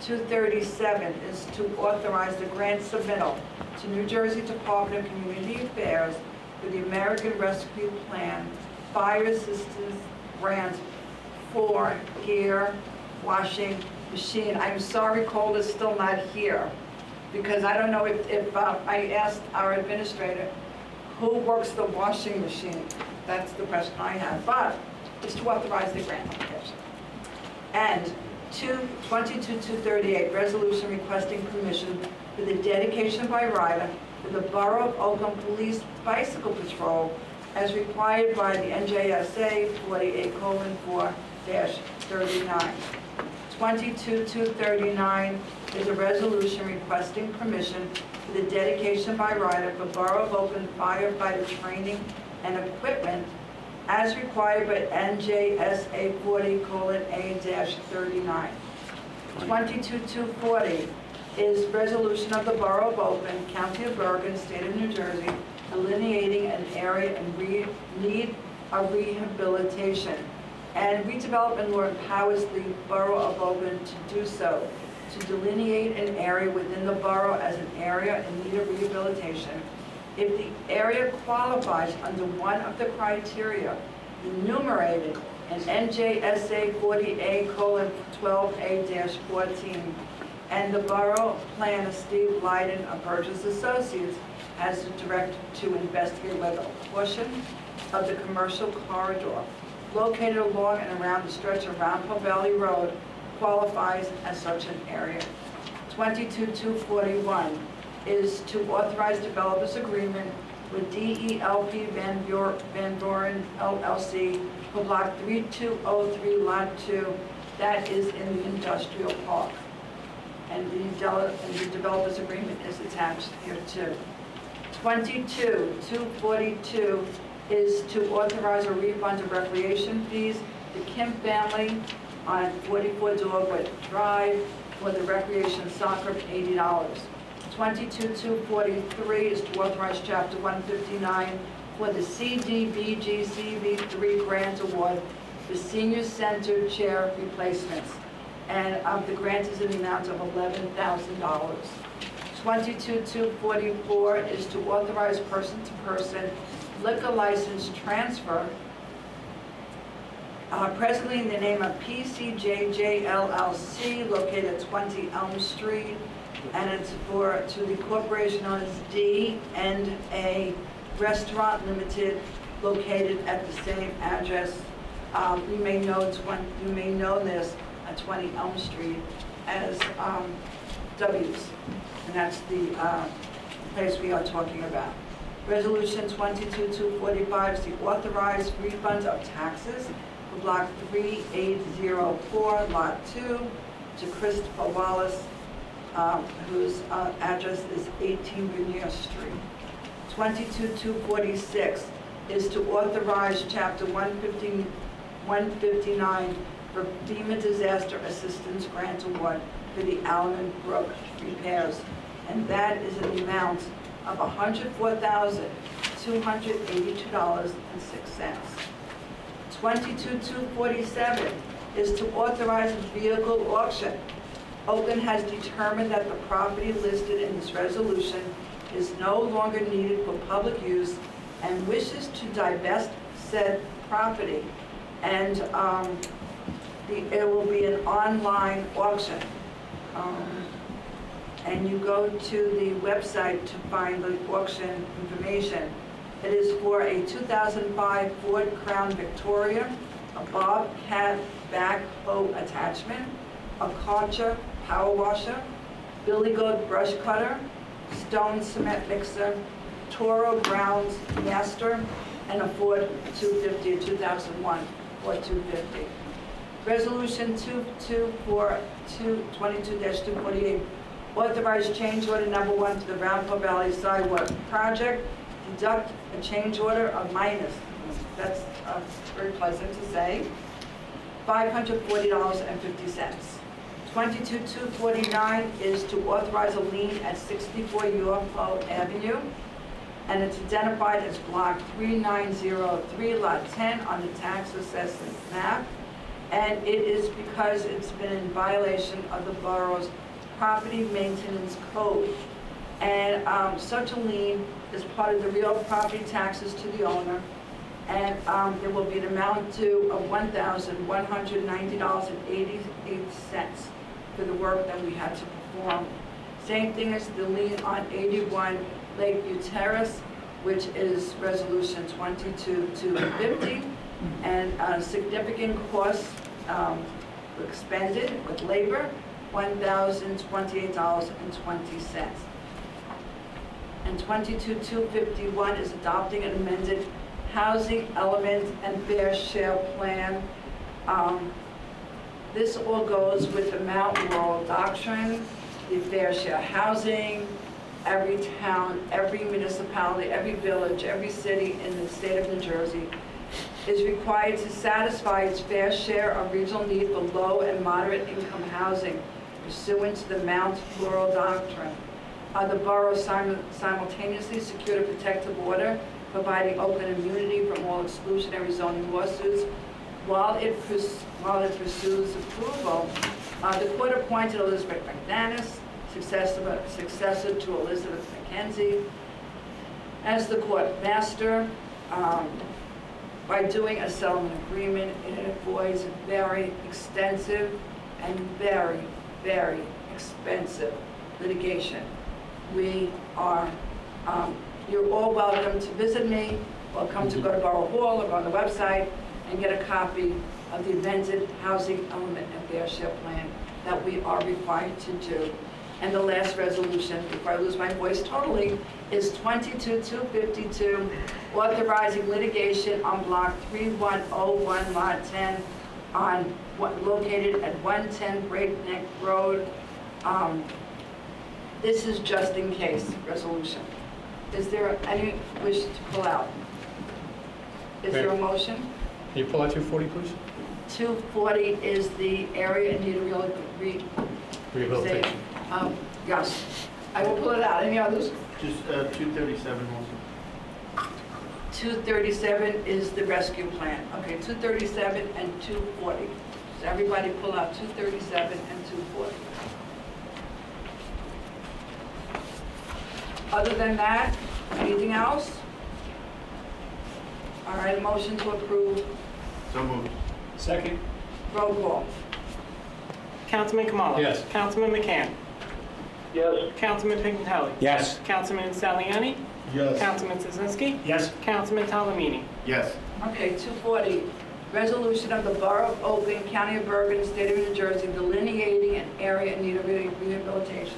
237 is to authorize the grant submittal to New Jersey Department of Community Affairs for the American Rescue Plan Fire Assistance Grant for gear washing machine. I'm sorry Cole is still not here, because I don't know if I asked our administrator who works the washing machine. That's the question I have, but it's to authorize the grant application. And 22-238, resolution requesting permission for the dedication by rider for the Borough of Oakland Police Bicycle Patrol as required by the NJSA 48:4-39. 22-239 is a resolution requesting permission for the dedication by rider for Borough of Oakland firefighter training and equipment as required by NJSA 40:A-39. 22-240 is resolution of the Borough of Oakland, County of Bergen, State of New Jersey, delineating an area in need of rehabilitation. And redevelopment law empowers the Borough of Oakland to do so, to delineate an area within the borough as an area in need of rehabilitation if the area qualifies under one of the criteria enumerated in NJSA 40A:12A-14, and the borough planner Steve Lyden of Burgess Associates has the director to investigate whether a portion of the commercial corridor located along and around the stretch of Round Hill Valley Road qualifies as such an area. 22-241 is to authorize developers agreement with DELP Van Doren LLC for Block 3203 Lot 2, that is in the industrial park. And the developers agreement is attached here too. 22-242 is to authorize a refund of recreation fees to Kim family on 44 Dogwood Drive for the recreation soccer, $80. 22-243 is to authorize Chapter 159 for the CDBG CV3 grant award for senior center chair replacements, and the grant is in the amount of $11,000. 22-244 is to authorize person-to-person liquor license transfer presently in the name of PCJJ LLC, located at 20 Elm Street, and it's to the corporation known as D&A Restaurant Limited, located at the same address. You may know this at 20 Elm Street as W's, and that's the place we are talking about. Resolution 22-245 is the authorized refund of taxes for Block 3804, Lot 2, to Christopher Wallace, whose address is 18 Rainier Street. 22-246 is to authorize Chapter 159 for FEMA Disaster Assistance Grant Award for the Allen Brook repairs, and that is an amount of $104,282.06. 22-247 is to authorize a vehicle auction. Oakland has determined that the property listed in this resolution is no longer needed for public use and wishes to divest said property. And it will be an online auction. And you go to the website to find the auction information. It is for a 2005 Ford Crown Victoria, a Bobcat backhoe attachment, a Karcher power washer, Billy Goat brush cutter, Stone cement mixer, Toro Brown's Master, and a Ford 250, a 2001 Ford 250. Resolution 22-248, authorize change order number 1 to the Raffle Valley Sidewalk Project. Deduct a change order of minus, that's very pleasant to say, $540.50. 22-249 is to authorize a lien at 64 Yorkville Avenue, and it's identified as Block 3903, Lot 10 on the tax assessment map, and it is because it's been in violation of the borough's property maintenance code. And such a lien is part of the real property taxes to the owner, and there will be an amount due of $1,190.88 for the work that we had to perform. Same thing as the lien on 81 Lakeview Terrace, which is resolution 22-250, and significant costs expended with labor, $1,028.20. And 22-251 is adopting an amended housing element and fair share plan. This all goes with the Mount Laurel Doctrine, the fair share housing. Every town, every municipality, every village, every city in the state of New Jersey is required to satisfy its fair share of regional need for low and moderate income housing pursuant to the Mount Laurel Doctrine. The borough simultaneously secured a protective order providing Oakland immunity from all exclusionary zoning lawsuits. While it pursues approval, the court appointed Elizabeth McManus, successor to Elizabeth McKenzie, as the court master. By doing a settlement agreement, it avoids very extensive and very, very expensive litigation. We are, you're all welcome to visit me, or come to go to Borough Hall or go on the website and get a copy of the amended housing element and fair share plan that we are required to do. And the last resolution, before I lose my voice totally, is 22-252, authorizing litigation on Block 3101, Lot 10, located at 110 Breakneck Road. This is just in case resolution. Is there any wish to pull out? Is there a motion? Can you pull out 240, please? 240 is the area in need of Rehabilitation. Yes, I will pull it out. Any others? Just 237 also. 237 is the rescue plan. Okay, 237 and 240. So everybody pull out 237 and 240. Other than that, anything else? All right, a motion to approve. So moved. Second? Roll call. Councilman Kamala. Yes. Councilman McCann. Yes. Councilman Pignatelli. Yes. Councilman Saliani. Yes. Councilman Sazinski. Yes. Councilman Talamini. Yes. Okay, 240, resolution of the Borough of Oakland, County of Bergen, State of New Jersey, delineating an area in need of rehabilitation.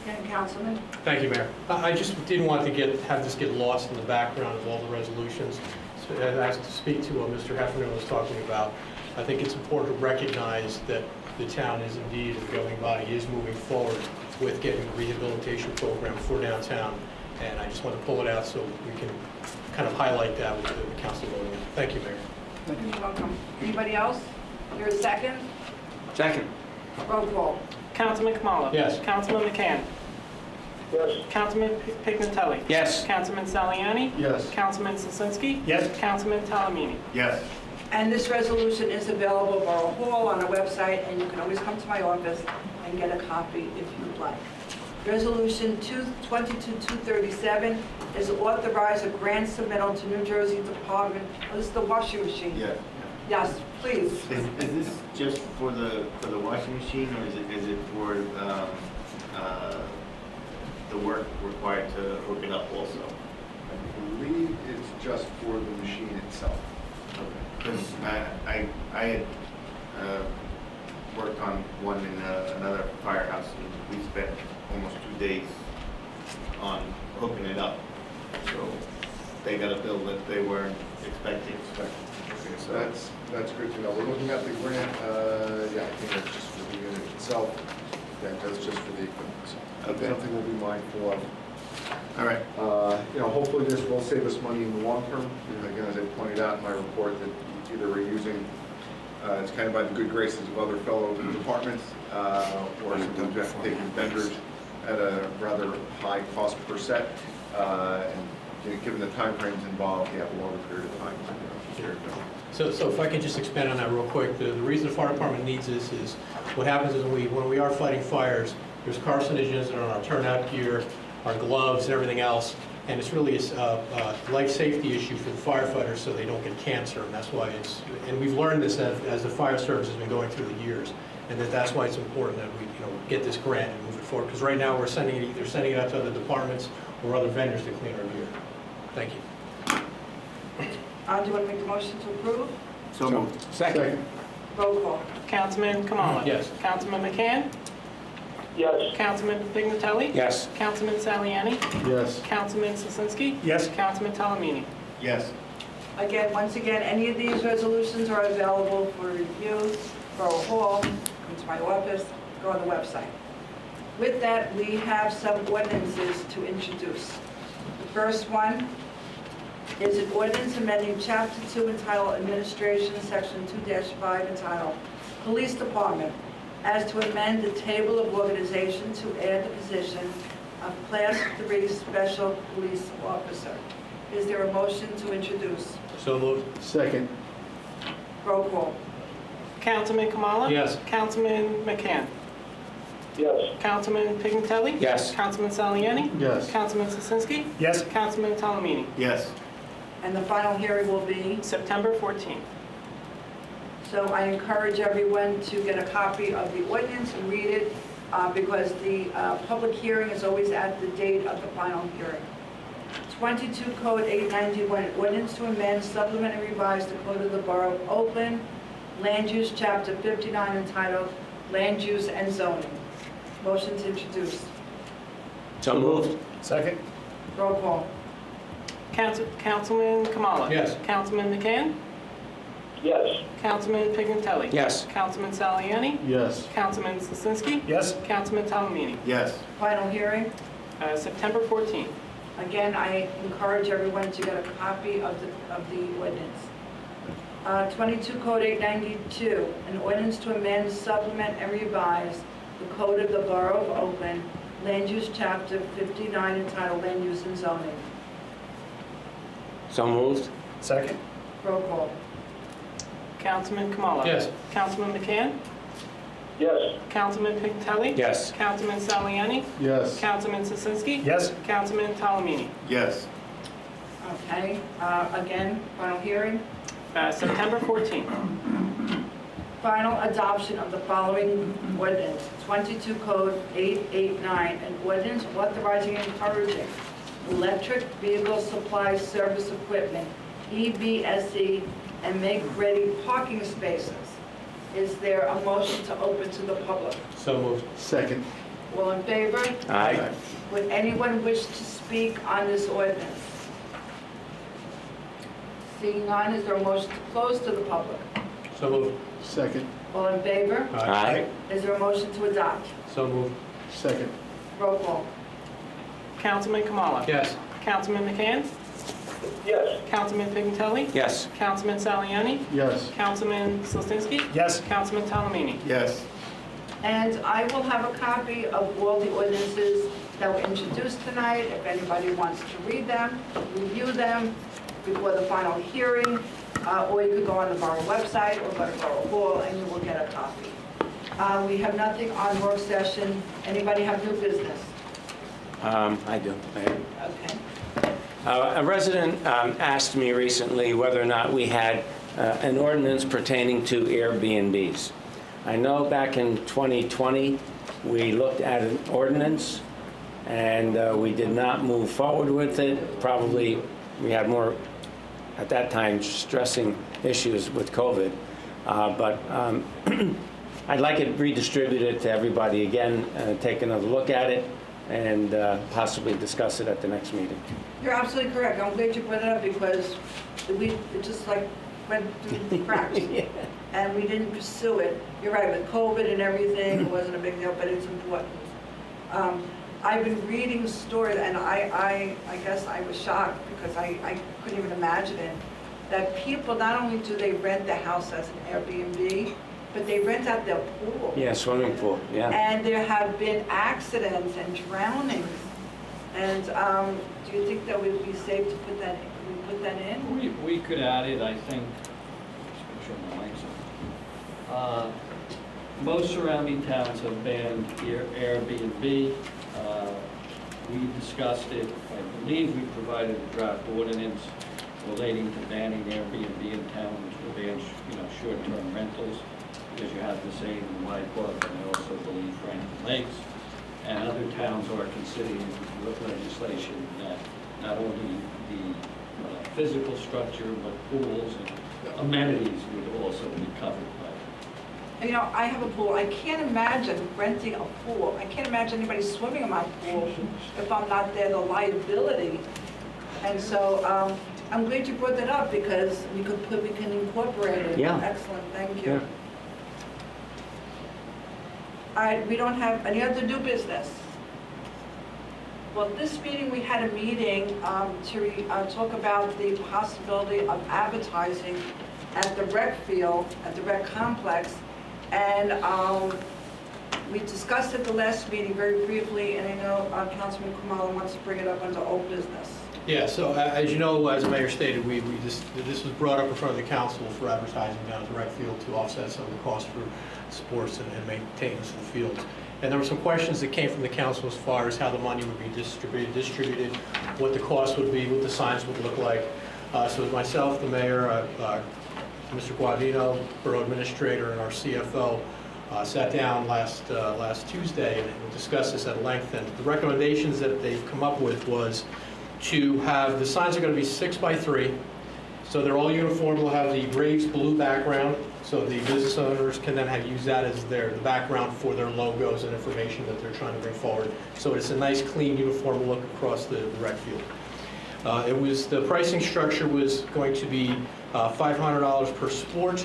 And Councilman? Thank you, Mayor. I just didn't want to have this get lost in the background of all the resolutions. So I have to speak to what Mr. Heffernan was talking about. I think it's important to recognize that the town is indeed, the governing body is moving forward with getting a rehabilitation program for downtown. And I just want to pull it out so we can kind of highlight that with the council voting. Thank you, Mayor. You're welcome. Anybody else? You're a second? Second. Roll call. Councilman Kamala. Yes. Councilman McCann. Yes. Councilman Pignatelli. Yes. Councilman Saliani. Yes. Councilman Sazinski. Yes. Councilman Talamini. Yes. And this resolution is available at Borough Hall on our website, and you can always come to my office and get a copy if you'd like. Resolution 22-237 is authorize a grant submittal to New Jersey Department, oh, this is the washing machine. Yeah. Yes, please. Is this just for the washing machine, or is it for the work required to hook it up also? I believe it's just for the machine itself. Because I had worked on one in another firehouse, and we spent almost 2 days on hooking it up. So they got a bill that they weren't expecting. Okay, so that's good to know. We're looking at the grant, yeah, I think that's just for the unit itself. Yeah, that's just for the equipment. So Okay. something we'll be mindful of. All right. Hopefully this will save us money in the long term. Again, as I pointed out in my report, that either we're using, it's kind of by the good graces of other fellow departments, or sometimes we have to take vendors at a rather high cost per set. And given the timeframes involved, yeah, a longer period of time. So if I could just expand on that real quick, the reason the fire department needs this is what happens is when we are fighting fires, there's carcinogens in our turnout gear, our gloves, and everything else, and it's really a life safety issue for the firefighters so they don't get cancer, and that's why and we've learned this as the fire service has been going through the years, and that's why it's important that we get this grant and move it forward, because right now we're either sending it out to other departments or other vendors to clean our gear. Thank you. Do you want to make the motion to approve? So moved. Second. Roll call. Councilman Kamala. Yes. Councilman McCann. Yes. Councilman Pignatelli. Yes. Councilman Saliani. Yes. Councilman Sazinski. Yes. Councilman Talamini. Yes. Again, once again, any of these resolutions are available for review, Borough Hall, come to my office, go on the website. With that, we have some ordinances to introduce. The first one is an ordinance amending Chapter 2 entitled Administration, Section 2-5 entitled Police Department, as to amend the table of organization to add the position of Class 3 Special Police Officer. Is there a motion to introduce? So moved. Second. Roll call. Councilman Kamala. Yes. Councilman McCann. Yes. Councilman Pignatelli. Yes. Councilman Saliani. Yes. Councilman Sazinski. Yes. Councilman Talamini. Yes. And the final hearing will be, September 14th. so I encourage everyone to get a copy of the ordinance and read it, because the public hearing is always at the date of the final hearing. 22 Code 891, ordinance to amend, supplement, and revise the Code of the Borough of Oakland, Land Use Chapter 59 entitled Land Use and Zoning. Motion to introduce. So moved. Second? Roll call. Councilman Kamala. Yes. Councilman McCann. Yes. Councilman Pignatelli. Yes. Councilman Saliani. Yes. Councilman Sazinski. Yes. Councilman Talamini. Yes. Final hearing. September 14th. Again, I encourage everyone to get a copy of the ordinance. 22 Code 892, an ordinance to amend, supplement, and revise the Code of the Borough of Oakland, Land Use Chapter 59 entitled Land Use and Zoning. So moved. Second? Roll call. Councilman Kamala. Yes. Councilman McCann. Yes. Councilman Pignatelli. Yes. Councilman Saliani. Yes. Councilman Sazinski. Yes. Councilman Talamini. Yes. Okay, again, final hearing. September 14th. Final adoption of the following ordinance, 22 Code 889, an ordinance authorizing and encouraging electric vehicle supply service equipment, EVSE, and make-ready parking spaces. Is there a motion to open to the public? So moved. Second. All in favor? Aye. Would anyone wish to speak on this ordinance? Seeing none, is there a motion to close to the public? So moved. Second. All in favor? Aye. Is there a motion to adopt? So moved. Second. Roll call. Councilman Kamala. Yes. Councilman McCann. Yes. Councilman Pignatelli. Yes. Councilman Saliani. Yes. Councilman Solstinsky. Yes. Councilman Talamini. Yes. And I will have a copy of all the ordinances that were introduced tonight. If anybody wants to read them, review them before the final hearing, or you could go on the Borough website or go to Borough Hall and you will get a copy. We have nothing on work session. Anybody have new business? I do. Okay. A resident asked me recently whether or not we had an ordinance pertaining to Airbnbs. I know back in 2020, we looked at an ordinance, and we did not move forward with it. Probably we had more, at that time, stressing issues with COVID. But I'd like it redistributed to everybody again, take another look at it, and possibly discuss it at the next meeting. You're absolutely correct. I'm glad you brought it up because it just like went through the cracks. Yeah. And we didn't pursue it. You're right, with COVID and everything, it wasn't a big deal, but it's important. I've been reading stories, and I guess I was shocked because I couldn't even imagine it, that people, not only do they rent the house as an Airbnb, but they rent out their pool. Yeah, swimming pool, yeah. And there have been accidents and drownings. And do you think that would be safe to put that, could we put that in? We could add it, I think. Most surrounding towns have banned Airbnb. We discussed it. I believe we provided a draft ordinance relating to banning Airbnb in town, which will ban, short-term rentals, because you have the same in White Brook, and I also believe Franklin Lakes. And other towns are considering legislation that not only the physical structure, but pools and amenities would also be covered by it. You know, I have a pool. I can't imagine renting a pool. I can't imagine anybody swimming in my pool if I'm not there, the liability. And so I'm glad you brought that up because we can incorporate it. Yeah. Excellent, thank you. Yeah. All right, we don't have any other new business. Well, this meeting, we had a meeting to talk about the possibility of advertising at the rec field, at the rec complex. And we discussed at the last meeting very briefly, and I know Councilman Kamala wants to bring it up under old business. Yeah, so as you know, as the mayor stated, this was brought up in front of the council for advertising down at the rec field to offset some of the costs for sports and maintenance of the fields. And there were some questions that came from the council as far as how the money would be distributed, what the cost would be, what the signs would look like. So myself, the mayor, Mr. Guadino, Borough Administrator, and our CFO sat down last Tuesday and discussed this at length. And the recommendations that they've come up with was to have, the signs are going to be 6 by 3. So they're all uniform. They'll have the Braves blue background. So the business owners can then use that as the background for their logos and information that they're trying to bring forward. So it's a nice, clean, uniform look across the rec field. The pricing structure was going to be $500 per sport.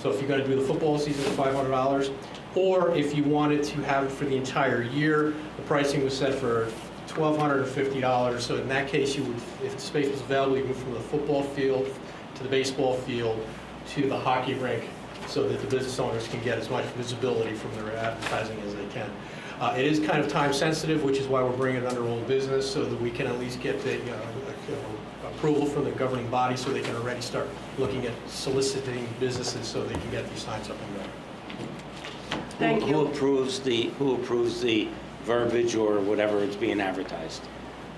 So if you're going to do the football season, it's $500. Or if you wanted to have it for the entire year, the pricing was set for $1,250. So in that case, if the space was available, you move from the football field to the baseball field to the hockey rink, so that the business owners can get as much visibility from their advertising as they can. It is kind of time sensitive, which is why we're bringing it under old business, so that we can at least get the approval from the governing body, so they can already start looking at soliciting businesses so they can get these signs up and running. Thank you. Who approves the verbiage or whatever it's being advertised?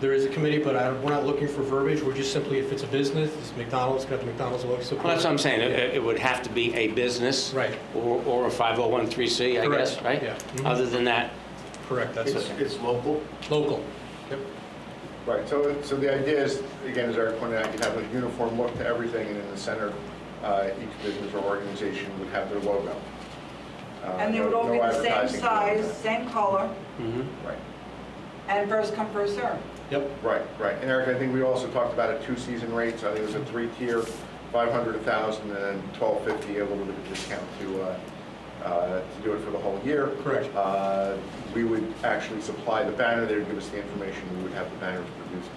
There is a committee, but we're not looking for verbiage. We're just simply, if it's a business, it's McDonald's, got the McDonald's logo. Well, that's what I'm saying. It would have to be a business. Right. Or a 501(c), I Correct. guess, right? Yeah. Mhm. Other than that, Correct, that's it. It's local. Local. Yep. Right, so the idea is, again, as Eric pointed out, you'd have a uniform look to everything, and in the center, each business or organization would have their logo. And they would all No be the same advertising size, beyond same color, that. Right, and first come, first served. Yep. right. And Eric, I think we also talked about a 2-season rate, so I think it was a 3-tier, 500, 1,000, and then 1,250, a little bit of discount to do it for the whole year. Correct. We would actually supply the banner, they would give us the information, we would have the banners produced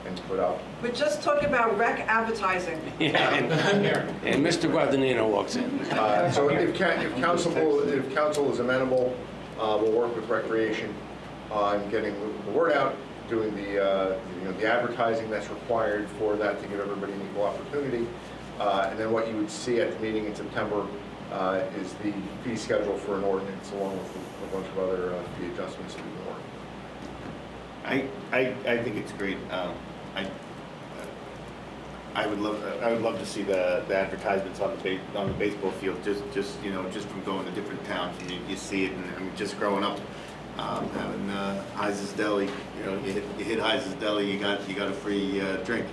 and put up. We're just talking about rec advertising. yeah, and Mr. Guadagnino walks in. So if council is amenable, we'll work with Recreation on getting the word out, doing the advertising that's required for that to give everybody an equal opportunity. And then what you would see at the meeting in September is the fee schedule for an ordinance, along with a bunch of other fee adjustments that we can work. I think it's great. I would love to see the advertisements on the baseball field. Just from going to different towns, and you see it. And I mean, just growing up, having Heis's Deli. You hit Heis's Deli, you got a free drink.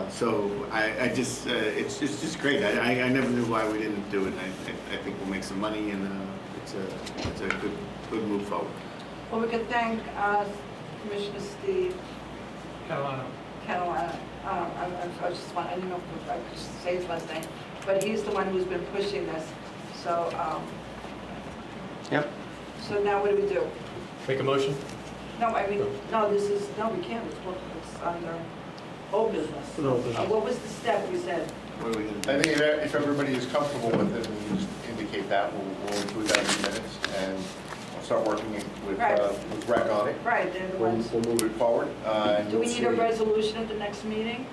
So I just it's just great. I never knew why we didn't do it. I think we'll make some money, and it's a good move forward. Well, we can thank Commissioner Steve Catalano. I didn't know if I could say his last name, but he's the one who's been pushing this. So, Yep. so now what do we do? Make a motion? No, I mean, we can't. It's under old business. Old business. What was the step we said? What are we going to I do? think if everybody is comfortable with it, and you just indicate that, we'll include that in the minutes, and I'll start working with Rec on it. Right, they're the We'll ones. move it forward. And Do we you'll need a see- resolution at the next meeting?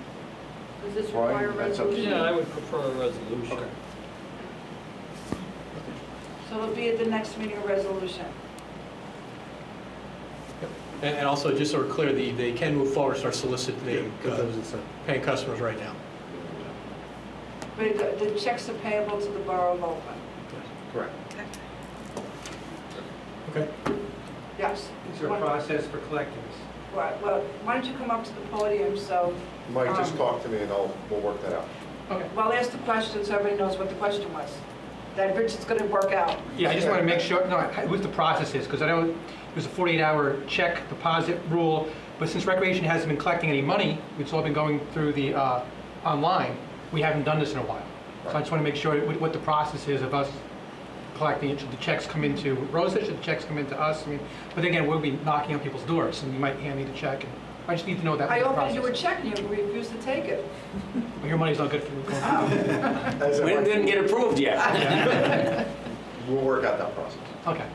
Does this Right, require a that's up to resolution? Yeah, I would prefer a resolution. Okay. So it'll be at the next meeting, a resolution. And also, just so we're clear, they can move forward, start soliciting paying customers right now. But the checks are payable to the Borough of Oakland. Correct. Okay. Yes. Is there a process for collecting this? Right, well, why don't you come up to the podium so, Mike, just talk to me, and we'll work that out. Okay. well, ask the question so everybody knows what the question was. That Richard's going to work out. Yeah, I just want to make sure, what the process is, because I know there's a 48-hour check deposit rule, but since Recreation hasn't been collecting any money, it's all been going through the online, we haven't done this in a while. So I just want to make sure what the process is of us collecting. Should the checks come into Rosa? Should the checks come into us? I mean, but again, we'll be knocking on people's doors, and you might hand me the check. And I just need to know that. I what the offered you a process check and you refused to take it. is. Well, your money's not good for me. We didn't get approved yet. We'll work out that process. Okay,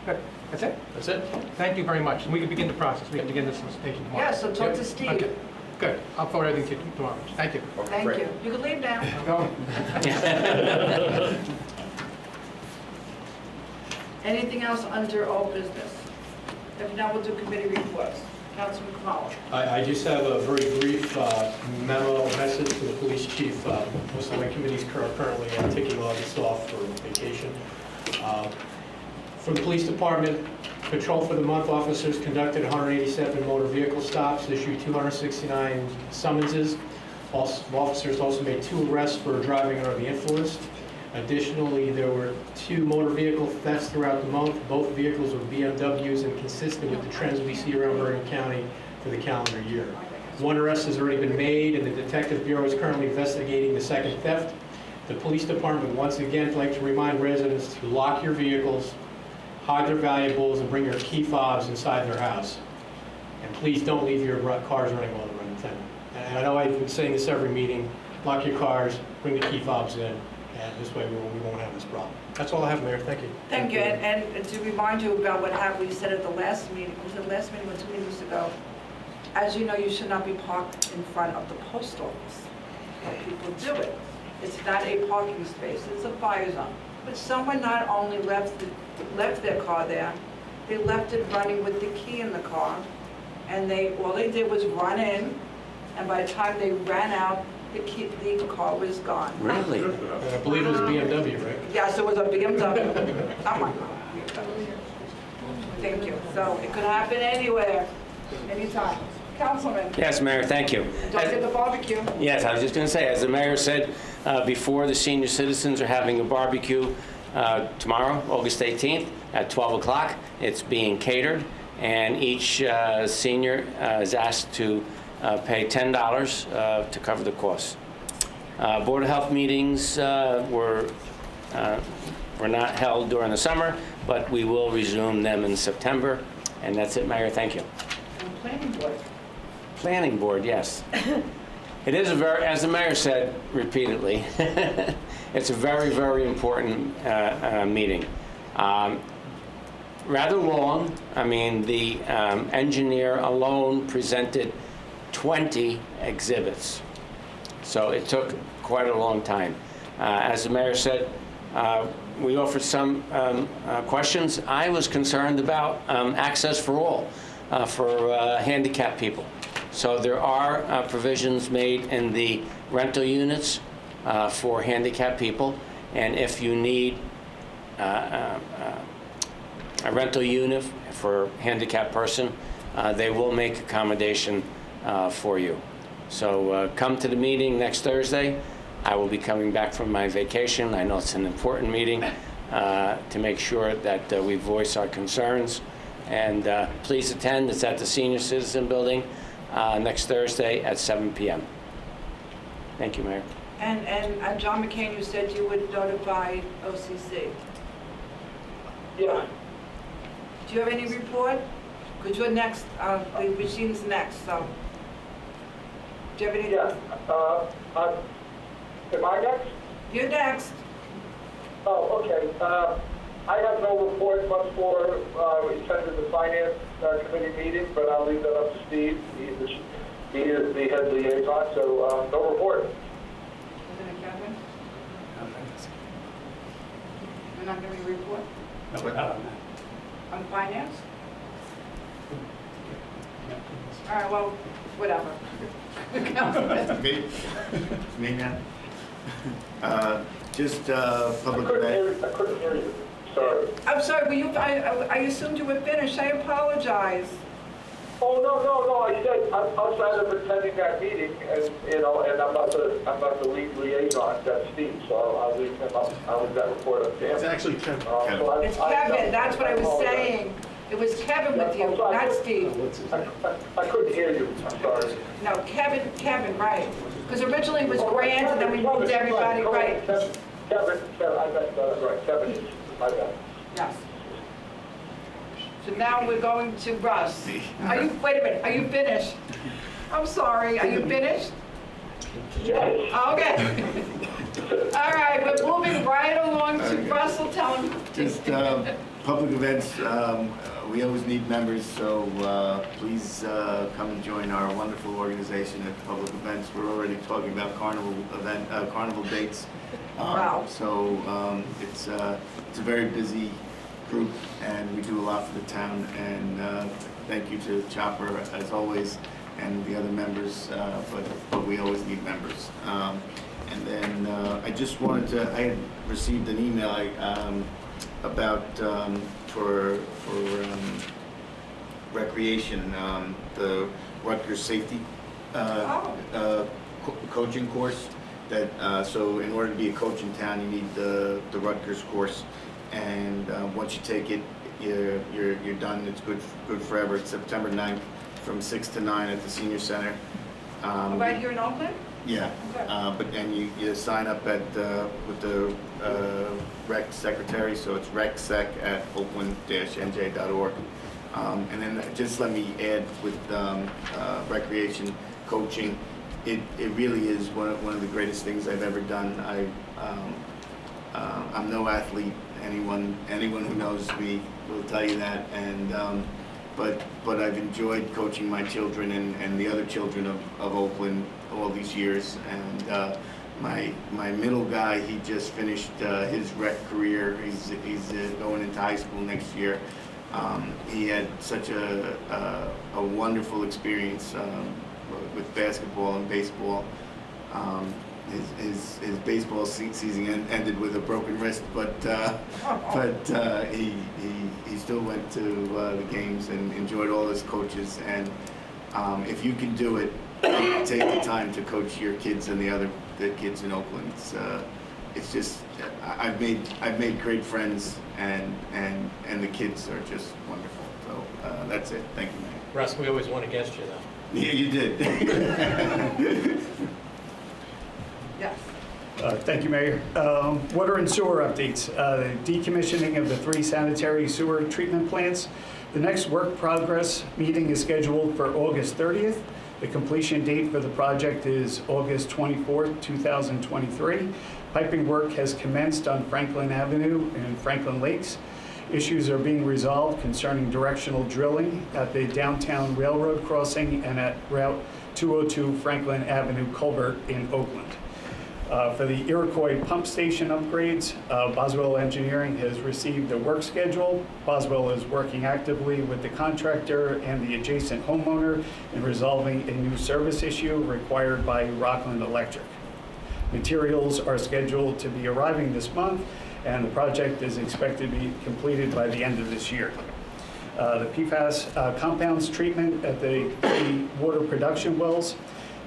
good. That's it? That's it? Thank you very much. And we can begin the process. We can begin this solicitation tomorrow. Yeah, so talk Yep. to Steve. Okay, good. I'll forward everything to you tomorrow. Thank you. Okay, Thank great. you. You can leave now. I'm going. Anything else under old business? If not, we'll do committee reports. Councilman Kamala. I just have a very brief memo message to the police chief. Most of my committees are currently taking August off for vacation. For the police department, patrol for the month, officers conducted 187 motor vehicle stops, issued 269 summonses. Officers also made 2 arrests for driving under the influence. Additionally, there were 2 motor vehicle thefts throughout the month. Both vehicles were BMWs and consistent with the trends we see around Bergen County for the calendar year. 1 arrest has already been made, and the Detective Bureau is currently investigating the 2nd theft. The police department would once again like to remind residents to lock your vehicles, hide their valuables, and bring your key fobs inside their house. And please don't leave your cars running while they're unattended. And I know I've been saying this every meeting, lock your cars, bring the key fobs in, and this way we won't have this problem. That's all I have, Mayor. Thank you. Thank you. And to remind you about what happened, we said at the last meeting, was it the last meeting or 2 meetings ago? As you know, you should not be parked in front of the post office. But people do it. It's not a parking space, it's a fire zone. But someone not only left their car there, they left it running with the key in the car. And all they did was run in, and by the time they ran out, the car was gone. Really? And I believe it was BMW, right? Yes, it was a BMW. Oh my God. Thank you. So it could happen anywhere, anytime. Councilman, Yes, Mayor, thank you. don't get the barbecue. Yes, I was just going to say, as the mayor said before, the senior citizens are having a barbecue tomorrow, August 18th at 12 o'clock. It's being catered, and each senior is asked to pay $10 to cover the costs. Board of Health meetings were not held during the summer, but we will resume them in September. And that's it, Mayor. Thank you. And planning board. Planning board, yes. It is as the mayor said repeatedly, it's a very, very important meeting. Rather long. I mean, the engineer alone presented 20 exhibits. So it took quite a long time. As the mayor said, we offered some questions. I was concerned about access for all, for handicapped people. So there are provisions made in the rental units for handicapped people, and if you need a rental unit for a handicapped person, they will make accommodation for you. So come to the meeting next Thursday. I will be coming back from my vacation. I know it's an important meeting to make sure that we voice our concerns. And please attend. It's at the Senior Citizen Building next Thursday at 7 p.m. Thank you, Mayor. And John McCain, you said you would notify OCC. Yeah. Do you have any report? Because you're next, the machine's next, so. Do you have any? Yeah. Am I next? You're next. Oh, okay. I have no report much more. We attended the Finance Committee meeting, but I'll leave that up to Steve. He is the head liaison, so no report. Isn't it, Kevin? You're not giving a report? On finance? All right, well, whatever. Okay. Me now? Just public event. I couldn't hear you. Sorry. I'm sorry, I assumed you were finished. I apologize. Oh, no. I said I'm outside of attending that meeting, and I'm not the lead liaison. That's Steve, so I'll leave him up. I'll leave that report up to him. It's actually Kevin. It's Kevin, that's what I was saying. It was Kevin with you, not Steve. I couldn't hear you. I'm sorry. No, Kevin, right. Because originally it was Grant, and then we moved everybody, right. Kevin, I meant right. Kevin, my bad. Yes. So now we're going to Russ. Wait a minute, are you finished? I'm sorry, are you finished? Yes. Okay. All right, we're moving right along to Russell, tell him. Just public events, we always need members, so please come and join our wonderful organization at public events. We're already talking about carnival dates. Wow. So it's a very busy group, and we do a lot for the town, and thank you to Chopper as always and the other members, but we always need members. And then I just wanted to, I had received an email about for recreation, the Rutgers safety coaching course. That so in order to be a coach in town, you need the Rutgers course, and once you take it, you're done. It's good forever. It's September 9th from 6 to 9 at the Senior Center. Right here in Oakland? Yeah, Okay. but then you sign up at with the rec secretary, so it's recsec@oakland-nj.org. And then just let me add with recreation coaching, it really is one of the greatest things I've ever done. I'm no athlete. Anyone who knows me will tell you that. And but I've enjoyed coaching my children and the other children of Oakland all these years. And my middle guy, he just finished his rec career. He's going into high school next year. He had such a wonderful experience with basketball and baseball. His baseball season ended with a broken wrist, but he still went to the games and enjoyed all his coaches. And if you can do it, take the time to coach your kids and the kids in Oakland. It's just I've made great friends, and the kids are just wonderful. So that's it. Thank you, man. Russ, we always won against you, though. Yeah, you did. Yes. Thank you, Mayor. Water and sewer updates. Decommissioning of the 3 sanitary sewer treatment plants. The next work progress meeting is scheduled for August 30th. The completion date for the project is August 24th, 2023. Piping work has commenced on Franklin Avenue and Franklin Lakes. Issues are being resolved concerning directional drilling at the downtown railroad crossing and at Route 202 Franklin Avenue culvert in Oakland. For the Iroquois pump station upgrades, Boswell Engineering has received a work schedule. Boswell is working actively with the contractor and the adjacent homeowner in resolving a new service issue required by Rockland Electric. Materials are scheduled to be arriving this month, and the project is expected to be completed by the end of this year. The PFAS compounds treatment at the water production wells.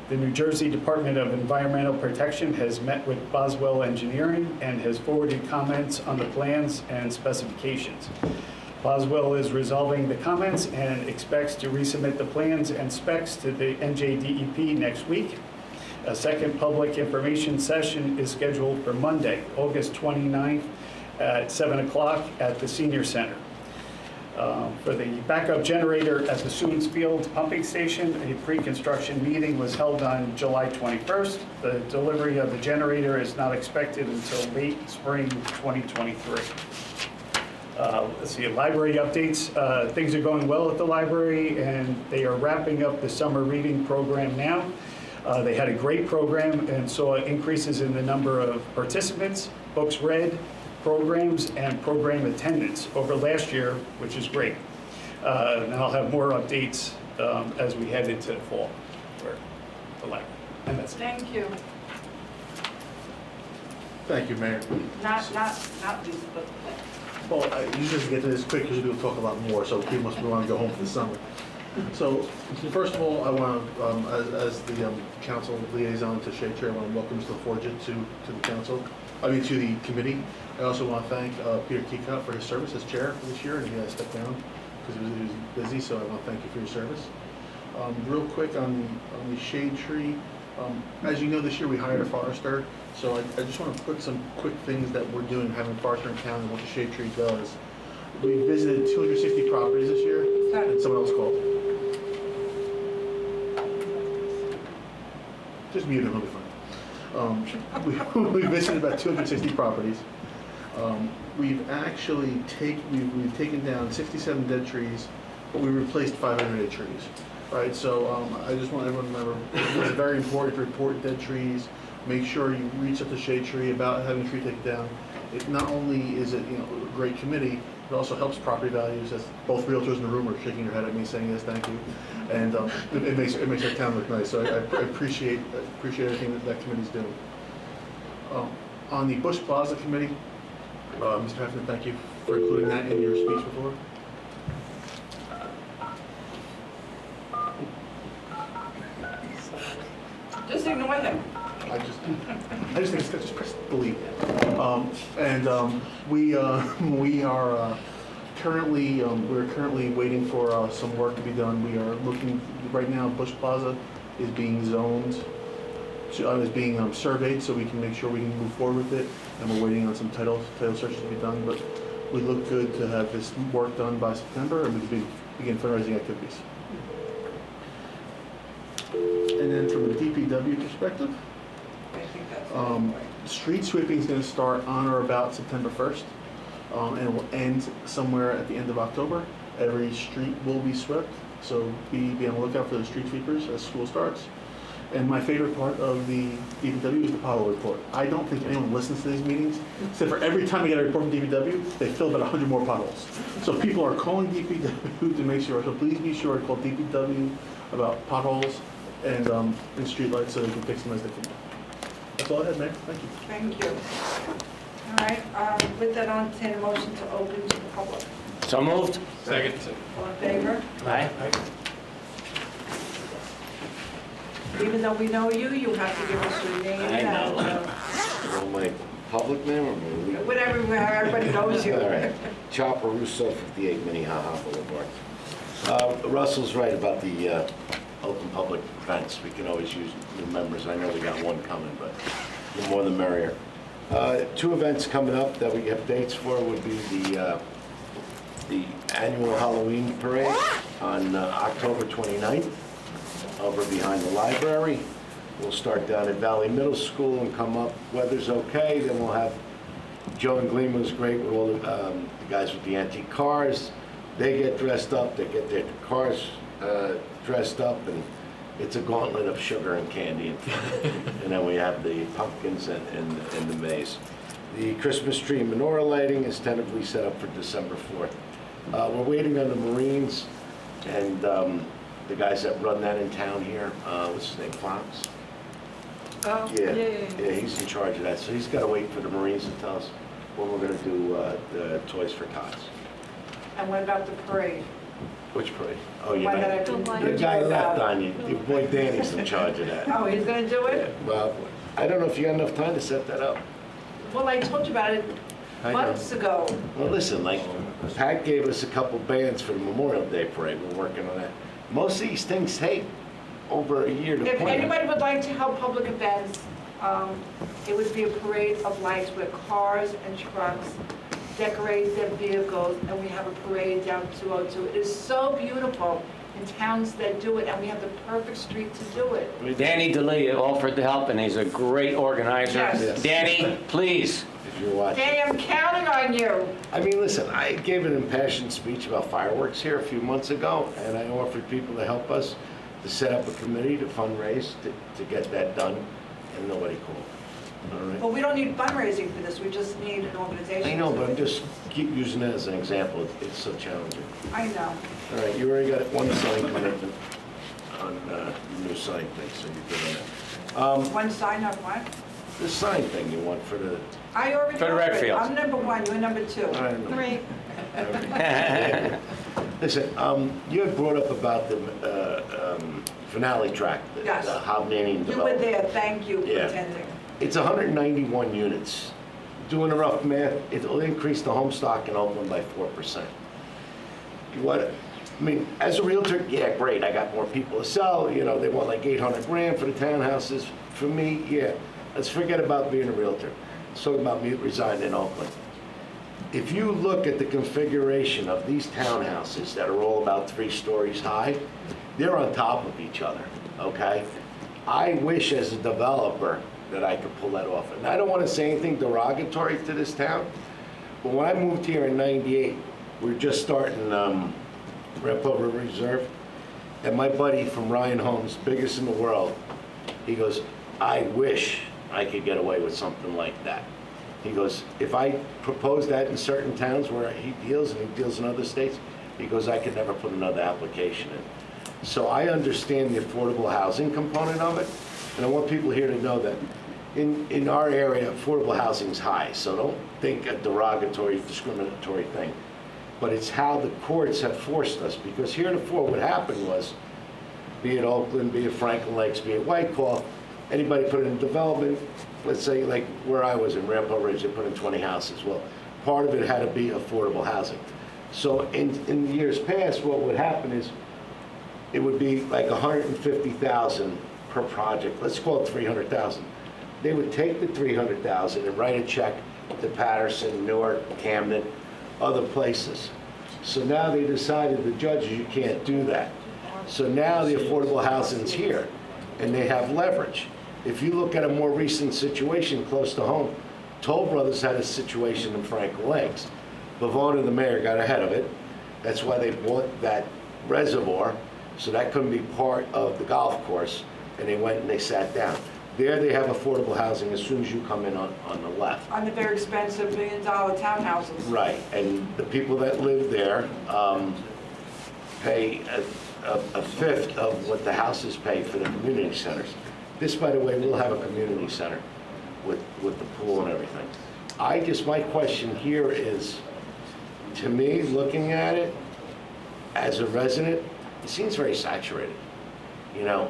The New Jersey Department of Environmental Protection has met with Boswell Engineering and has forwarded comments on the plans and specifications. Boswell is resolving the comments and expects to resubmit the plans and specs to the NJDEP next week. A second public information session is scheduled for Monday, August 29th at 7 o'clock at the Senior Center. For the backup generator at the Soons Field pumping station, a pre-construction meeting was held on July 21st. The delivery of the generator is not expected until late spring 2023. Let's see, library updates. Things are going well at the library, and they are wrapping up the summer reading program now. They had a great program and saw increases in the number of participants, books read, programs, and program attendance over last year, which is great. And I'll have more updates as we head into the fall for the library. And that's it. Thank you. Thank you, Mayor. Not Lisa, but Well, you just get to this quick because we'll talk a lot more, so people must want to go home for the summer. So, first of all, I want to, as the council liaison to Shade Tree, I want to welcome Mr. Forget to the council, to the committee. I also want to thank Peter Keekott for his service as chair this year, and he had to step down because he was busy, so I want to thank you for your service. Real quick on the Shade Tree, as you know, this year we hired a forester, so I just want to put some quick things that we're doing, having a forester in town and what the Shade Tree does. We visited 260 properties this year, and someone else called. Just mute him, he'll be fine. We visited about 260 properties. We've actually we've taken down 67 dead trees, but we replaced 508 trees. Right, so I just want everyone to remember, it's very important to report dead trees. Make sure you reach out to Shade Tree about having a tree taken down. It not only is it a great committee, it also helps property values. As both realtors in the room are shaking their head at me, saying yes, thank you, and it makes our town look nice. So I appreciate everything that committee's doing. On the Bush Plaza committee, Mr. Heffernan, thank you for including that in your speech before. just ignore him. I just think it's just press delete. We are currently waiting for some work to be done. We are looking right now. Bush Plaza is being zoned, is being surveyed, so we can make sure we can move forward with it. And we're waiting on some title searches to be done. But we look good to have this work done by September, and we can begin fundraising activities. And then from a DPW perspective, I think that's street sweeping is going to start on or about September 1st, and it will end somewhere at the end of October. Every street will be swept, so be on the lookout for the street sweepers as school starts. And my favorite part of the DPW is the pothole report. I don't think anyone listens to these meetings, except for every time we get a report from DPW, they fill about 100 more potholes. So people are calling DPW to make sure, so please be sure to call DPW about potholes and streetlights so they can fix them as they can. That's all I had, Mayor. Thank you. Thank you. All right, with that, I'll entertain a motion to open to the public. So moved? Second. All in favor? Aye. Even though we know you, you have to give us your name I know. and My public name or my... whatever, everybody knows you. All right. Chopper Russo, 58 Minnehaha Boulevard. Russell's right about the open public events. We can always use new members. I know we got one coming, but the more the merrier. 2 events coming up that we have dates for would be the annual Halloween parade on October 29th over behind the library. We'll start down at Valley Middle School and come up. Weather's okay, then we'll have Joe and Gleeman's great with all the guys with the antique cars. They get dressed up, they get their cars dressed up, and it's a gauntlet of sugar and candy. And then we have the pumpkins and the maze. The Christmas tree menorah lighting is tentatively set up for December 4th. We're waiting on the Marines and the guys that run that in town here. What's his name, Fox? Oh, Yeah, he's in charge of that. So he's got to wait for the Marines to tell us when we're going to do the Toys for Tots. And what about the parade? Which parade? Oh, The you're one that not. I've been The guy left about. on you. Your boy Danny's in charge of that. Oh, he's going to do it? Well, I don't know if you got enough time to set that up. Well, I told you about it I know. months ago. Well, listen, like, Pat gave us a couple bands for the Memorial Day parade. We're working on that. Most of these things take over a year to If plan. anybody would like to help public events, it would be a parade of lights where cars and trucks decorate their vehicles, and we have a parade down 202. It is so beautiful in towns that do it, and we have the perfect street to do it. Danny DeLea offered to help, and he's a great organizer. Yes. Danny, please. If you're watching. Danny, I'm counting on you. I mean, listen, I gave an impassioned speech about fireworks here a few months ago, and I offered people to help us to set up a committee to fundraise to get that done, and nobody called. All right? Well, we don't need fundraising for this, we just need an organization. I know, but I'm just keep using that as an example. It's so challenging. I know. All right, you already got one sign commitment on the new sign thing, so you're good on that. One sign up, what? The sign thing you want for the... I already For the know rec it. fields. I'm number 1, you're number 2. I don't know. Great. Listen, you had brought up about the finale track, Yes. the Hobnanian You were development. there, thank you for Yeah. attending. It's 191 units. Doing a rough math, it'll increase the home stock in Oakland by 4%. What, I mean, as a realtor, yeah, great, I got more people to sell, you know, they want like 800 grand for the townhouses. For me, yeah, let's forget about being a realtor. Let's talk about me residing in Oakland. If you look at the configuration of these townhouses that are all about 3 stories high, they're on top of each other, okay? I wish as a developer that I could pull that off. And I don't want to say anything derogatory to this town, but when I moved here in '98, we were just starting Raffle Reserve, and my buddy from Ryan Homes, biggest in the world, he goes, I wish I could get away with something like that. He goes, if I propose that in certain towns where he deals, and he deals in other states, he goes, I could never put another application in. So I understand the affordable housing component of it, and I want people here to know that in our area, affordable housing is high, so don't think a derogatory, discriminatory thing. But it's how the courts have forced us, because heretofore what happened was, be it Oakland, be it Franklin Lakes, be it Whitecloth, anybody put in development, let's say like where I was in Rampart Ridge, they put in 20 houses. Well, part of it had to be affordable housing. So in years past, what would happen is it would be like 150,000 per project. Let's call it 300,000. They would take the 300,000 and write a check to Patterson, Newark, Camden, other places. So now they decided, the judges, you can't do that. So now the affordable housing's here, and they have leverage. If you look at a more recent situation close to home, Toll Brothers had a situation in Franklin Lakes. Bavona, the mayor, got ahead of it. That's why they bought that reservoir, so that couldn't be part of the golf course. and they went and they sat down. There they have affordable housing as soon as you come in on the left. On the very expensive $1 million townhouses. Right, and the people that live there pay a fifth of what the houses pay for the community centers. This, by the way, will have a community center with the pool and everything. My question here is, to me, looking at it, as a resident, it seems very saturated. You know,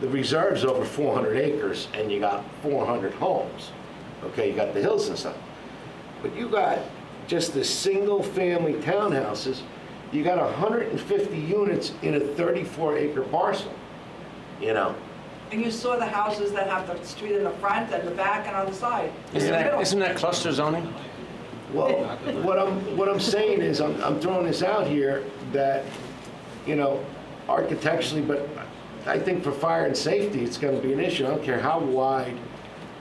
the reserve's over 400 acres and you got 400 homes. Okay, you got the hills and stuff. But you got just the single-family townhouses, you got 150 units in a 34-acre parcel, you know. And you saw the houses that have the street in the front and the back and on the side. Isn't that cluster zoning? Well, what I'm saying is, I'm throwing this out here that, you know, architecturally, but I think for fire and safety, it's going to be an issue. I don't care how wide.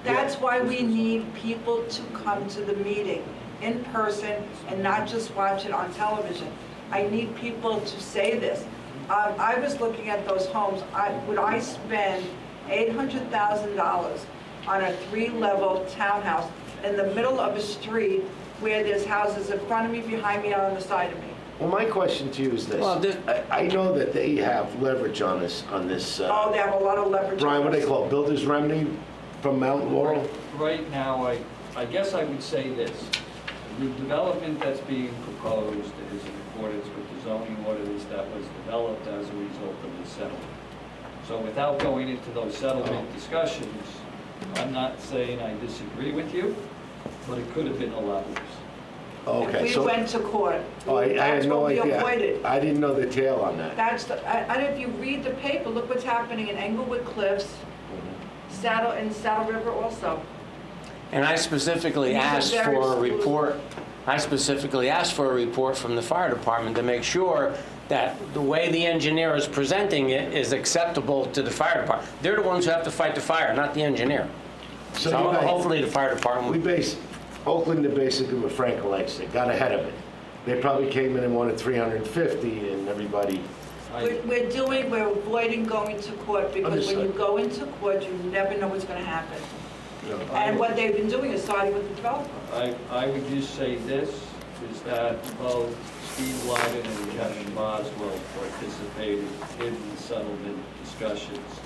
That's why we need people to come to the meeting in person and not just watch it on television. I need people to say this. I was looking at those homes. Would I spend $800,000 on a 3-level townhouse in the middle of a street where there's houses in front of me, behind me, and on the side of me? Well, my question to you is this. Well, I know that they have leverage on this. Oh, they have a lot of leverage. Brian, what do they call it? Builder's remedy from Mount Laurel? Right now, I guess I would say this. The development that's being proposed is in accordance with the zoning ordinance that was developed as a result of the settlement. So without going into those settlement discussions, I'm not saying I disagree with you, but it could have been a lot worse. Okay, If we went to court, I that's had no what we idea. avoided. I didn't know the tale on that. And if you read the paper, look what's happening in Englewood Cliffs, Saddle River also. And I specifically These are asked very for a exclusive. report. I specifically asked for a report from the fire department to make sure that the way the engineer is presenting it is acceptable to the fire department. They're the ones who have to fight the fire, not the engineer. So you guys- hopefully the fire department. Oakland did basically what Frankel likes. They got ahead of it. They probably came in and wanted 350 and everybody. We're avoiding going to court because when you go into court, you never know what's going to happen. And what they've been doing is siding with the developer. I would just say this, is that both Steve Lyden and Kevin Boswell participated in the settlement discussions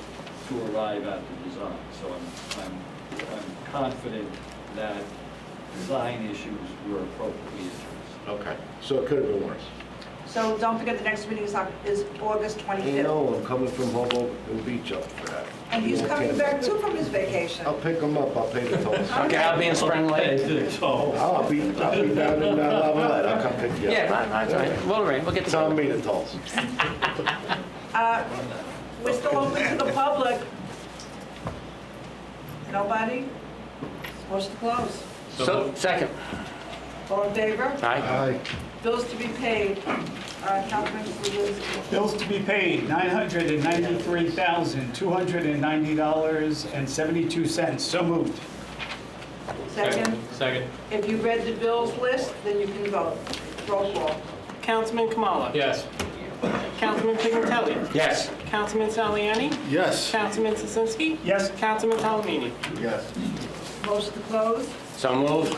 to arrive at the design. So I'm confident that design issues were appropriately addressed. Okay, so it could have been worse. So don't forget the next meeting is August 25th. You know, I'm coming from Hoboken Beach up for that. And he's coming back too from his vacation. I'll pick him up, I'll pay the tolls. Okay, I'll be in Spring Lake. I'll be down in Lavalette, I'll come pick you up. Yeah, that's right. We'll arrange, we'll get to Tell me the tolls. We're still open to the public. Nobody? Motion to close. So, second. All in favor? Aye. Bills to be paid. Councilman Sludzinski. Bills to be paid, $993,290.72. So moved. Second. Second. If you read the bills list, then you can vote. Roll call. Councilman Kamala. Yes. Councilman Pignatelli. Yes. Councilman Saliani. Yes. Councilman Sasinski. Yes. Councilman Talamini. Yes. Motion to close. So moved.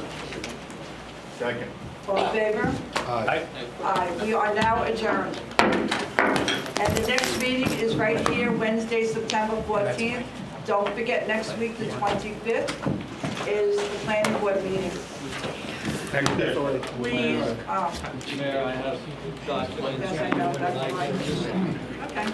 Second. All in favor? Aye. Aye. We are now adjourned. And the next meeting is right here, Wednesday, September 14th. Don't forget, next week, the 25th, is the planning board meeting. Please, Mayor, I have documents. yes, I know, that's right. Okay.